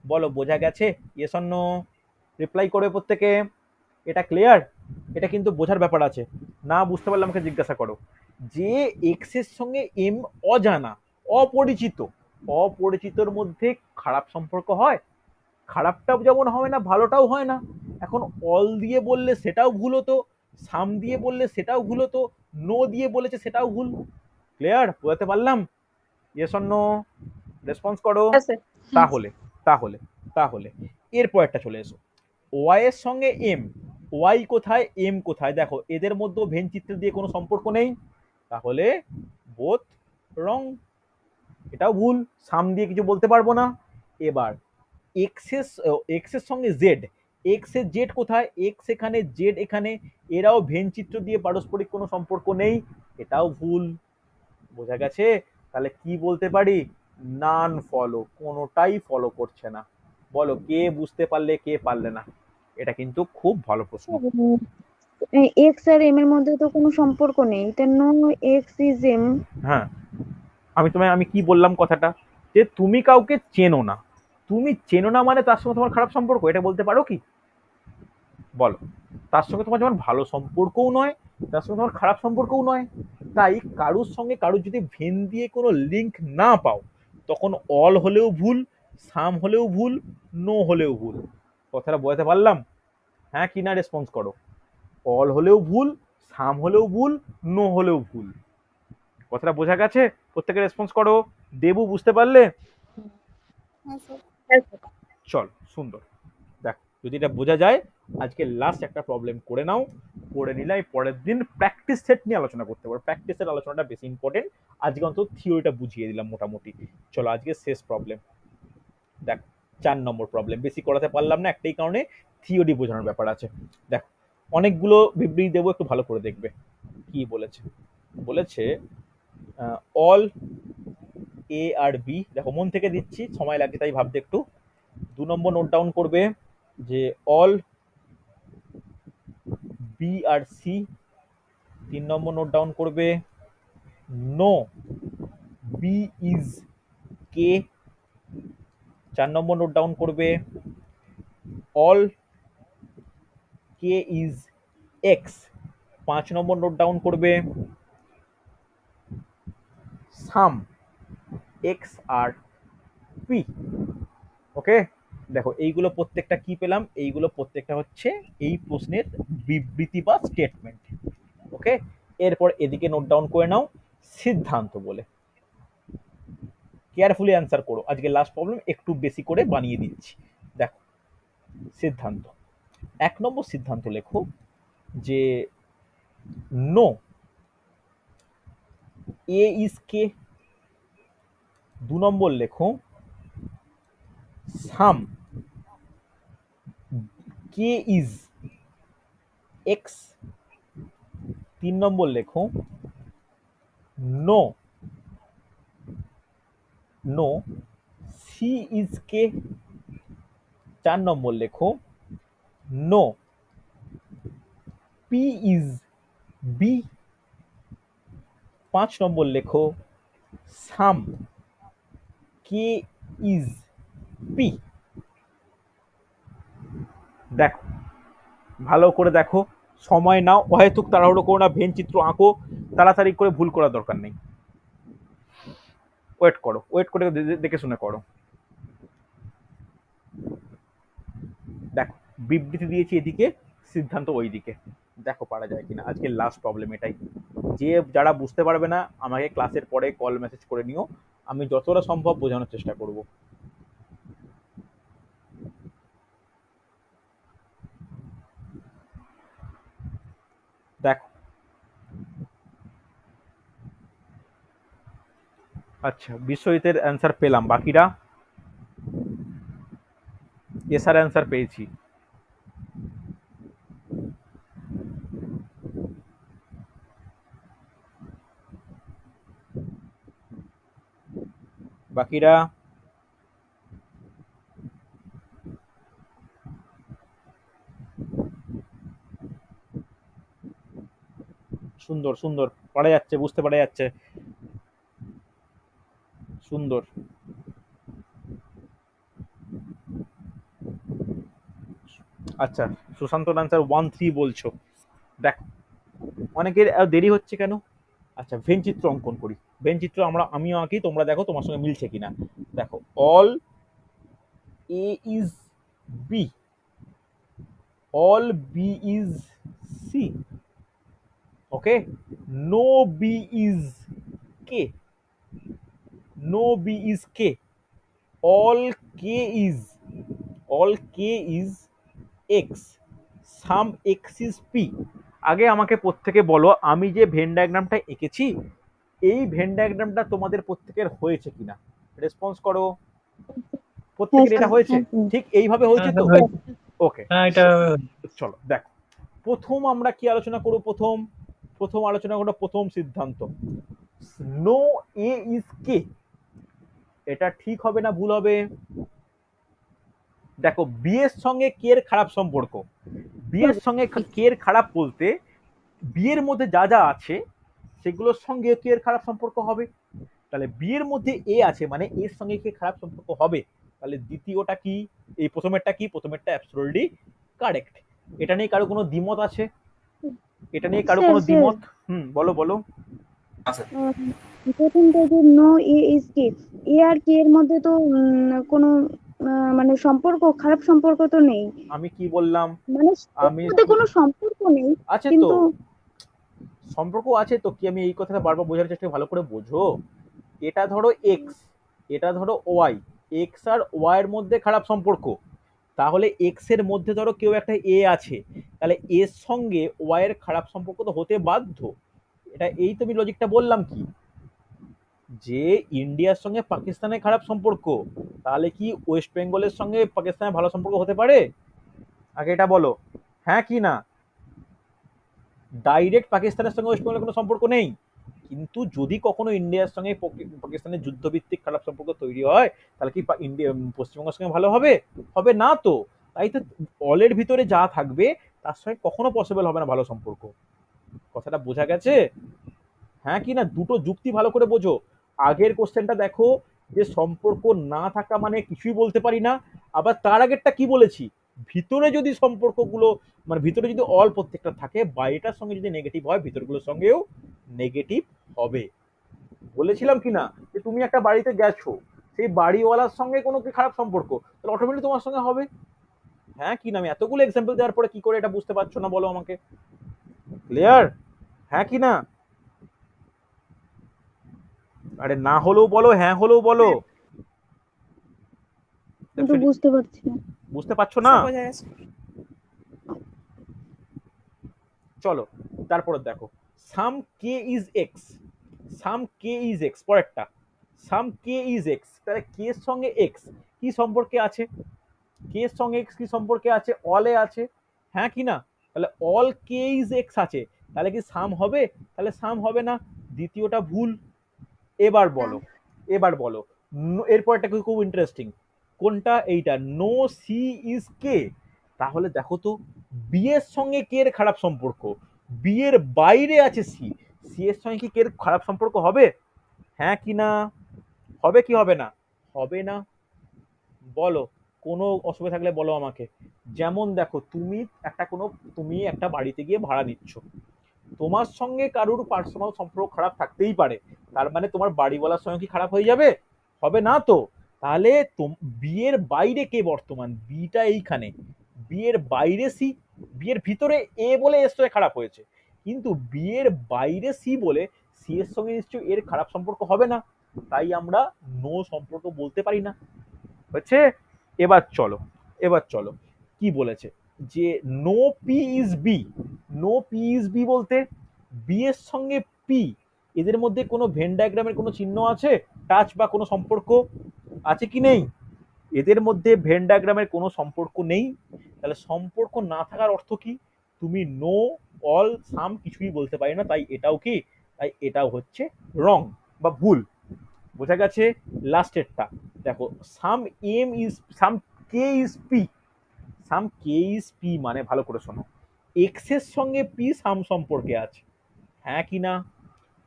বলো বোঝা গেছে? Yes or no? রিপ্লাই করবে প্রত্যেকে। এটা ক্লিয়ার? এটা কিন্তু বোঝার ব্যাপার আছে, না বুঝতে পারলে আমাকে জিজ্ঞাসা করো। যে এক্স এর সঙ্গে এম অজানা, অপরিচিত, অপরিচিতর মধ্যে খারাপ সম্পর্ক হয়? খারাপটাও যেমন হয় না, ভালোটাও হয় না। এখন অল দিয়ে বললে সেটাও ভুল হতো, সাম দিয়ে বললে সেটাও ভুল হতো, নো দিয়ে বলেছে সেটাও ভুল। ক্লিয়ার? বোঝাতে পারলাম? Yes or no? রেসপন্স করো। আছে। তাহলে তাহলে তাহলে এরপর একটা চলে এসো, ওয়াই এর সঙ্গে এম, ওয়াই কোথায় এম কোথায়, দেখো এদের মধ্যে ভেন চিত্র দিয়ে কোনো সম্পর্ক নেই, তাহলে বোথ রং, এটাও ভুল। সাম দিয়ে কিছু বলতে পারবো না। এবার এক্স এর সঙ্গে জেড, এক্স এর জেড কোথায়, এক্স এখানে জেড এখানে, এরাও ভেন চিত্র দিয়ে পারস্পরিক কোনো সম্পর্ক নেই, এটাও ভুল। বোঝা গেছে? তাহলে কি বলতে পারি, নান ফলো, কোনোটাই ফলো করছে না। বলো কে বুঝতে পারলে, কে পারলে না? এটা কিন্তু খুব ভালো প্রশ্ন। এক্স আর এম এর মধ্যে তো কোনো সম্পর্ক নেই, এটা নো এক্স ইজ এম। হ্যাঁ, আমি কি বললাম কথাটা, যে তুমি কাউকে চেনো না, তুমি চেনো না মানে তার সঙ্গে তোমার খারাপ সম্পর্ক, এটা বলতে পারো কি? বলো, তার সঙ্গে তোমার যেমন ভালো সম্পর্কও নয়, তার সঙ্গে তোমার খারাপ সম্পর্কও নয়। তাই কারুর সঙ্গে কারুর যদি ভেন দিয়ে কোনো লিঙ্ক না পাও, তখন অল হলেও ভুল, সাম হলেও ভুল, নো হলেও ভুল। কথাটা বোঝাতে পারলাম? হ্যাঁ কি না রেসপন্স করো। অল হলেও ভুল, সাম হলেও ভুল, নো হলেও ভুল। কথাটা বোঝা গেছে? প্রত্যেকে রেসপন্স করো। দেবু বুঝতে পারলে? চল, সুন্দর। দেখ, যদি এটা বোঝা যায়, আজকে লাস্ট একটা প্রবলেম করে নাও, করে নিলে আমি পরের দিন প্র্যাকটিস সেট নিয়ে আলোচনা করতে পারবো। প্র্যাকটিসের আলোচনাটা বেশি ইম্পর্টেন্ট। আজকে অন্তত থিওরিটা বুঝিয়ে দিলাম মোটামুটি। চলো আজকে শেষ প্রবলেম। দেখ, 4 নম্বর প্রবলেম। বেশি করাতে পারলাম না একটাই কারণে, থিওরি বোঝানোর ব্যাপার আছে। দেখ, অনেকগুলো বিবৃতি দেবো, একটু ভালো করে দেখবে কি বলেছে। বলেছে অল এ আর বি, দেখো মন থেকে দিচ্ছি, সময় লাগে তাই ভাবতে একটু। 2 নম্বর নোট ডাউন করবে যে অল বি আর সি। 3 নম্বর নোট ডাউন করবে no B is K. 4 number note down করবে all K is X. 5 number note down করবে সাম এক্স আর পি। ওকে, দেখো এইগুলো প্রত্যেকটা কি পেলাম, এইগুলো প্রত্যেকটা হচ্ছে এই প্রশ্নের বিবৃতি বা স্টেটমেন্ট। ওকে, এরপর এদিকে নোট ডাউন করে নাও সিদ্ধান্ত বলে। কেয়ারফুলি অ্যান্সার করো, আজকে লাস্ট প্রবলেম একটু বেশি করে বানিয়ে দিচ্ছি। দেখো সিদ্ধান্ত, 1 নম্বর সিদ্ধান্ত লেখো যে নো এ ইজ কে। 2 নম্বর লেখো সাম কে ইজ এক্স। 3 নম্বর লেখো no no C is K. 4 নম্বর লেখো নো পি ইজ বি। 5 নম্বর লেখো সাম কে ইজ পি। দেখো ভালো করে দেখো, সময় নাও, অহেতুক তাড়াহুড়ো করো না, ভেন চিত্র আঁকো, তাড়াতাড়ি করে ভুল করার দরকার নেই। ওয়েট করো, ওয়েট করে দেখে শুনে করো। দেখো বিবৃতি দিয়েছি এদিকে, সিদ্ধান্ত ওইদিকে। দেখো পারা যায় কিনা। আজকে লাস্ট প্রবলেম এটাই। যে যারা বুঝতে পারবে না আমাকে ক্লাসের পরে কল মেসেজ করে নিও, আমি যতটা সম্ভব বোঝানোর চেষ্টা করব। দেখো, আচ্ছা বিশ্বজিতের অ্যান্সার পেলাম, বাকিরা এসআর অ্যান্সার পেয়েছি। বাকিরা সুন্দর সুন্দর, পারা যাচ্ছে, বুঝতে পারা যাচ্ছে, সুন্দর। আচ্ছা, সুশান্ত অ্যান্সার 1-3 বলছো। দেখো অনেকের দেরি হচ্ছে কেন। আচ্ছা ভেন চিত্র অঙ্কন করি। ভেন চিত্র আমিও আঁকি, তোমরা দেখো তোমার সঙ্গে মিলছে কিনা। দেখো all A is B, all B is C. Okay, no B is K, no B is K, all K is, all K is X, some X is P. আগে আমাকে প্রত্যেকে বলো, আমি যে ভেন ডায়াগ্রামটা এঁকেছি, এই ভেন ডায়াগ্রামটা তোমাদের প্রত্যেকের হয়েছে কিনা, রেসপন্স করো। প্রত্যেকের এটা হয়েছে? ঠিক এইভাবে হয়েছে তো? ওকে, হ্যাঁ এটা চলো দেখো, প্রথম আমরা কি আলোচনা করব? প্রথম আলোচনা করবো প্রথম সিদ্ধান্ত, নো এ ইজ কে। এটা ঠিক হবে না ভুল হবে? দেখো, বি এর সঙ্গে কে এর খারাপ সম্পর্ক, বি এর সঙ্গে কে এর খারাপ বলতে বি এর মধ্যে যা যা আছে সেগুলোর সঙ্গে কে এর খারাপ সম্পর্ক হবে। তাহলে বি এর মধ্যে এ আছে মানে এর সঙ্গে কে খারাপ সম্পর্ক হবে। তাহলে দ্বিতীয়টা কি, এই প্রথমেরটা কি? প্রথমেরটা অ্যাবসলিউটলি কারেক্ট। এটা নিয়ে কারো কোনো দ্বিমত আছে? এটা নিয়ে কারো কোনো স্যার দ্বিমত? বলো বলো। প্রথমটা যে নো এ ইজ কে, এ আর কে এর মধ্যে তো কোনো মানে সম্পর্ক, খারাপ সম্পর্ক তো নেই, আমি কি বললাম? মানে এর আমি মধ্যে কোনো সম্পর্ক নেই, আছে তো, কিন্তু সম্পর্ক আছে তো। কি আমি এই কথাটা বারবার বোঝার চেষ্টা করি, ভালো করে বোঝো। এটা ধরো এক্স, এটা ধরো ওয়াই, এক্স আর ওয়াই এর মধ্যে খারাপ সম্পর্ক। তাহলে এক্স এর মধ্যে ধরো কেউ একটা এ আছে, তাহলে এর সঙ্গে ওয়াই এর খারাপ সম্পর্ক তো হতে বাধ্য। এটা এই তুমি লজিকটা বললাম কি, যে ইন্ডিয়ার সঙ্গে পাকিস্তানের খারাপ সম্পর্ক, তাহলে কি ওয়েস্ট বেঙ্গলের সঙ্গে পাকিস্তানের ভালো সম্পর্ক হতে পারে? আগে এটা বলো, হ্যাঁ কি না? ডাইরেক্ট পাকিস্তানের সঙ্গে ওয়েস্ট বেঙ্গলের কোনো সম্পর্ক নেই, কিন্তু যদি কখনো ইন্ডিয়ার সঙ্গে পাকিস্তানের যুদ্ধভিত্তিক খারাপ সম্পর্ক তৈরি হয়, তাহলে কি ইন্ডিয়া পশ্চিমবঙ্গের সঙ্গে ভালো হবে? হবে না তো। তাই তো অলের ভিতরে যা থাকবে তার সঙ্গে কখনো পসিবল হবে না ভালো সম্পর্ক। কথাটা বোঝা গেছে? হ্যাঁ কি না? দুটো যুক্তি ভালো করে বোঝো। আগের কোশ্চেনটা দেখো, যে সম্পর্ক না থাকা মানে কিছুই বলতে পারি না। আবার তার আগেরটা কি বলেছি, ভিতরে যদি সম্পর্কগুলো মানে ভিতরে যদি অল প্রত্যেকটা থাকে, বাইরেটার সঙ্গে যদি নেগেটিভ হয় ভিতরগুলোর সঙ্গেও নেগেটিভ হবে। বলেছিলাম কি না যে তুমি একটা বাড়িতে গেছো, সেই বাড়িওয়ালার সঙ্গে কোনো কি খারাপ সম্পর্ক, তাহলে অটোমেটিক তোমার সঙ্গে হবে। হ্যাঁ কি না? আমি এতগুলো এক্সাম্পল দেওয়ার পরে কি করে এটা বুঝতে পারছো না বলো আমাকে? ক্লিয়ার? হ্যাঁ কি না? আরে না হলেও বলো, হ্যাঁ হলেও বলো। কিন্তু বুঝতে পারছি না। বুঝতে পারছো না? চলো তারপরে দেখো, some K is X, some K is X, পরেরটা সাম কে ইজ এক্স। তাহলে কে এর সঙ্গে এক্স কি সম্পর্কে আছে? কে এর সঙ্গে এক্স কি সম্পর্কে আছে? অলে আছে, হ্যাঁ কি না? তাহলে অল কে ইজ এক্স আছে, তাহলে কি সাম হবে? তাহলে সাম হবে না, দ্বিতীয়টা ভুল। এবার বলো, এবার বলো, এরপরটা খুব ইন্টারেস্টিং। কোনটা? এইটা, নো সি ইজ কে। তাহলে দেখো তো, বি এর সঙ্গে কে এর খারাপ সম্পর্ক, বি এর বাইরে আছে সি, সি এর সঙ্গে কি কে এর খারাপ সম্পর্ক হবে? হ্যাঁ কি না? হবে কি হবে না? হবে না। বলো, কোনো অসুবিধা থাকলে বলো আমাকে। যেমন দেখো, তুমি একটা বাড়িতে গিয়ে ভাড়া নিচ্ছ, তোমার সঙ্গে কারুর পার্সোনাল সম্পর্ক খারাপ থাকতেই পারে, তার মানে তোমার বাড়িওয়ালার সঙ্গে কি খারাপ হয়ে যাবে? হবে না তো। তাহলে বিয়ের বাইরে কে বর্তমান? বিটা এইখানে, বিয়ের বাইরে সি, বিয়ের ভিতরে এ বলে এর সঙ্গে খারাপ হয়েছে, কিন্তু বিয়ের বাইরে সি বলে সি এর সঙ্গে নিশ্চয়ই এর খারাপ সম্পর্ক হবে না, তাই আমরা নো সম্পর্ক বলতে পারি না। হচ্ছে? এবার চলো, এবার চলো কি বলেছে, যে no P is B. No P is B বলতে বি এর সঙ্গে পি, এদের মধ্যে কোনো ভেন ডায়াগ্রামের কোনো চিহ্ন আছে, টাচ বা কোনো সম্পর্ক আছে কি নেই? এদের মধ্যে ভেন ডায়াগ্রামের কোনো সম্পর্ক নেই। তাহলে সম্পর্ক না থাকার অর্থ কি? তুমি নো, অল, সাম কিছুই বলতে পারি না, তাই এটাও কি, তাই এটাও হচ্ছে রং বা ভুল। বোঝা গেছে? লাস্টেরটা দেখো, some M is, some K is P. Some K is P মানে ভালো করে শোনো, এক্স এর সঙ্গে পি সাম সম্পর্কে আছে, হ্যাঁ কি না?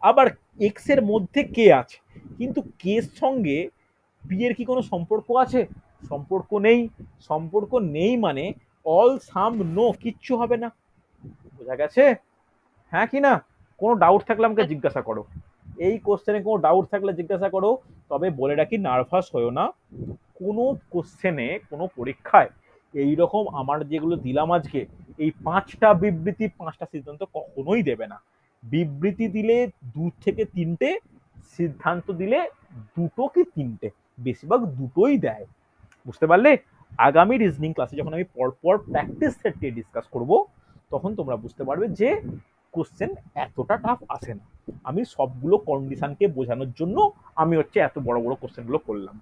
আবার এক্স এর মধ্যে কে আছে, কিন্তু কে এর সঙ্গে পি এর কি কোনো সম্পর্ক আছে? সম্পর্ক নেই। সম্পর্ক নেই মানে অল সাম নো, কিচ্ছু হবে না। বোঝা গেছে? হ্যাঁ কি না? কোনো ডাউট থাকলে আমাকে জিজ্ঞাসা করো, এই কোশ্চেনে কোনো ডাউট থাকলে জিজ্ঞাসা করো। তবে বলে রাখি, নার্ভাস হয়েও না। কোনো কোশ্চেনে, কোনো পরীক্ষায় এইরকম আমার যেগুলো দিলাম আজকে, এই 5টা বিবৃতি 5টা সিদ্ধান্ত কখনোই দেবে না। বিবৃতি দিলে 2 থেকে 3টে, সিদ্ধান্ত দিলে 2টো কি 3টে, বেশিরভাগ 2টোই দেয়। বুঝতে পারলে? আগামী রিজনিং ক্লাসে যখন আমি পরপর প্র্যাকটিস সেট নিয়ে ডিসকাস করব, তখন তোমরা বুঝতে পারবে যে কোশ্চেন এতটা টাফ আসে না। আমি সবগুলো কন্ডিশনকে বোঝানোর জন্য আমি এত বড় বড় কোশ্চেনগুলো করলাম।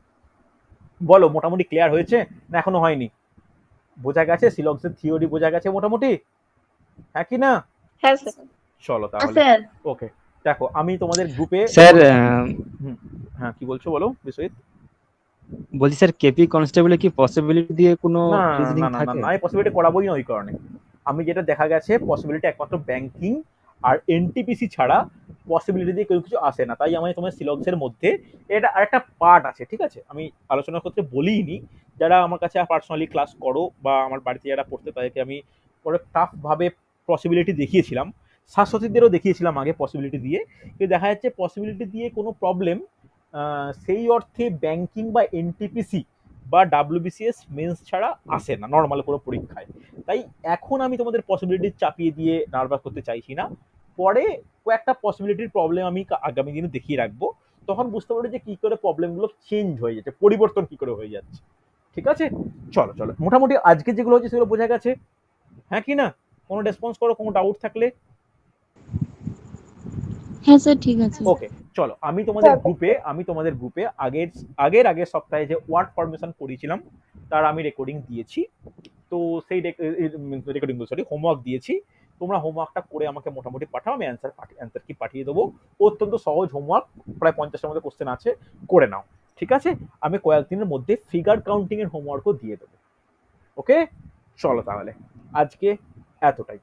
বলো, মোটামুটি ক্লিয়ার হয়েছে না এখনো হয়নি? বোঝা গেছে, সিলক্সের থিওরি বোঝা গেছে মোটামুটি, হ্যাঁ কি না? হ্যাঁ স্যার। চলো তাহলে, স্যার ওকে। দেখো আমি তোমাদের গ্রুপে, স্যার হ্যাঁ কি বলছো বলো বিশ্বজিৎ? বলছি স্যার কেপি কনস্টেবলে কি পসিবিলিটি দিয়ে কোনো না রিজনিং না না না থাকে? না, আমি পসিবিলিটি করাবোই না ওই কারণে। আমি যেটা দেখা গেছে পসিবিলিটি একমাত্র ব্যাংকিং আর এনটিপিসি ছাড়া পসিবিলিটি দিয়ে কেউ কিছু আসে না। তাই আমি তোমার সিলক্সের মধ্যে এটা আরেকটা পার্ট আছে, ঠিক আছে, আমি আলোচনার ক্ষেত্রে বলিনি। যারা আমার কাছে পার্সোনালি ক্লাস করো বা আমার বাড়িতে যারা পড়তে, তাদেরকে আমি পরে টাফ ভাবে পসিবিলিটি দেখিয়েছিলাম, শাশ্বতীদেরও দেখিয়েছিলাম আগে পসিবিলিটি দিয়ে। কিন্তু দেখা যাচ্ছে পসিবিলিটি দিয়ে কোনো প্রবলেম সেই অর্থে ব্যাংকিং বা এনটিপিসি বা ডাব্লিউবিসিএস মেন্স ছাড়া আসে না নর্মাল কোনো পরীক্ষায়। তাই এখন আমি তোমাদের পসিবিলিটি চাপিয়ে দিয়ে নার্ভাস করতে চাইছি না। পরে কয়েকটা পসিবিলিটির প্রবলেম আমি আগামী দিনে দেখিয়ে রাখবো, তখন বুঝতে পারবে যে কি করে প্রবলেমগুলো চেঞ্জ হয়ে যাচ্ছে, পরিবর্তন কি করে হয়ে যাচ্ছে। ঠিক আছে, চলো চলো, মোটামুটি আজকে যেগুলো হচ্ছে সেগুলো বোঝা গেছে, হ্যাঁ কি না? কোনো রেসপন্স করো কোনো ডাউট থাকলে। হ্যাঁ স্যার ঠিক আছে। ওকে, চলো আমি তোমাদের গ্রুপে আগের সপ্তাহে যে ওয়ার্ড ফরমেশন করেছিলাম তার আমি রেকর্ডিং দিয়েছি। তো সেই রেকর্ডিং সরি হোমওয়ার্ক দিয়েছি। তোমরা হোমওয়ার্কটা করে আমাকে মোটামুটি পাঠাও, আমি অ্যান্সার কি পাঠিয়ে দেবো। অত্যন্ত সহজ হোমওয়ার্ক, প্রায় 50টার মধ্যে কোশ্চেন আছে, করে নাও। ঠিক আছে, আমি কয়েকদিনের মধ্যে ফিগার কাউন্টিং এর হোমওয়ার্কও দিয়ে দেবো। ওকে, চলো তাহলে আজকে এতটাই।